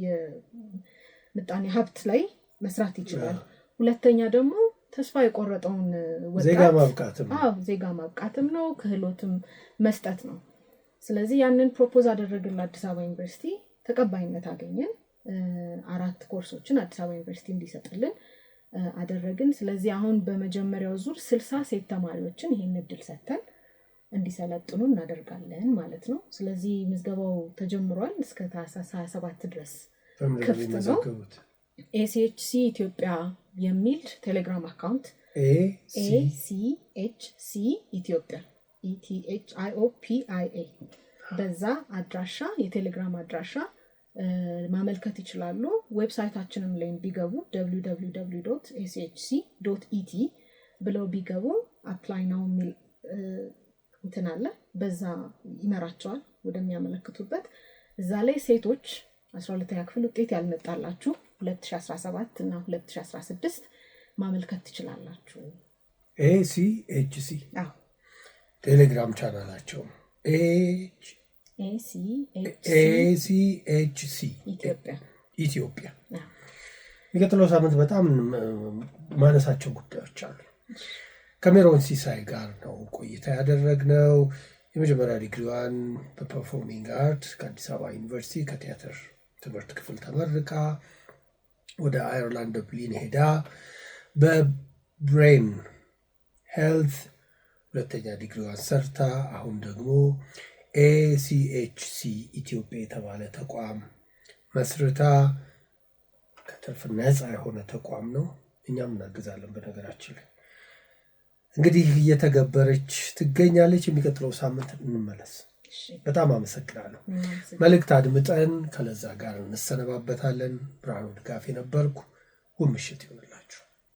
የምጣኔ ሀብት ላይ መስራት ይችላል። ሁለተኛ ደግሞ ተስፋ የቆረጠውን ወጣት ዜጋ ማብቃትም ነው፣ ክህሎትም መስጠት ነው። ስለዚህ ያንን ፕሮፖዝ አደረግን ለአዲስ አበባ ዩኒቨርሲቲ፣ ተቀባይነት አገኘን። 4 ኮርሶችን አዲስ አበባ ዩኒቨርሲቲ እንዲሰጥልን አደረግን። ስለዚህ አሁን በመጀመሪያው ዙር 60 ሴት ተማሪዎችን ይሄን እድል ሰጥተን እንዲሰለጥኑ እናደርጋለን ማለት ነው። ስለዚህ ምዝገባው ተጀምሯል። እስከ ታህሳስ 27 ድረስ ክፍት ነው። ኤሲኤችሲ ኢትዮጵያ የሚል ቴሌግራም አካውንት ኤሲኤችሲ ኢትዮጵያ ETHIOPIA በዛ አድራሻ የቴሌግራም አድራሻ ማመልከት ይችላሉ። ዌብሳይታችንም ላይ ቢገቡ www.achc.et ብለው ቢገቡ አፕላይ ናው የሚል እንትን አለ። በዛ ይመራቸዋል ወደሚያመለክቱበት። እዛ ላይ ሴቶች 12ኛ ክፍል ውጤት ያልመጣላችሁ 2017 እና 2016 ማመልከት ትችላላችሁ። ACHC ቴሌግራም ቻናላቸው ACHC ኢትዮጵያ። የሚቀጥለው ሳምንት በጣም ማነሳቸው ጉዳዮች አሉ። ከሜሮን ሲሳይ ጋር ነው ቆይታ ያደረግነው። የመጀመሪያ ዲግሪዋን በፐርፎርሚንግ አርት ከአዲስ አበባ ዩኒቨርሲቲ ከቲያትር ትምህርት ክፍል ተመርቃ ወደ አየርላንድ ዱብሊን ሄዳ በብሬን ሄልት 2ኛ ዲግሪዋን ሰርታ አሁን ደግሞ ACHC ኢትዮጵያ የተባለ ተቋም መስርታ ከትርፍ ነፃ የሆነ ተቋም ነው። እኛም እናግዛለን። በነገራችን ላይ እንግዲህ እየተገበረች ትገኛለች። የሚቀጥለው ሳምንት እንመለስ። በጣም አመሰግናለሁ። መልእክት አድምጠን ከለዛ ጋር እንሰነባበታለን። ብርሃኑ ድጋፌ ነበርኩ። ውብ ምሽት ይሆንላል።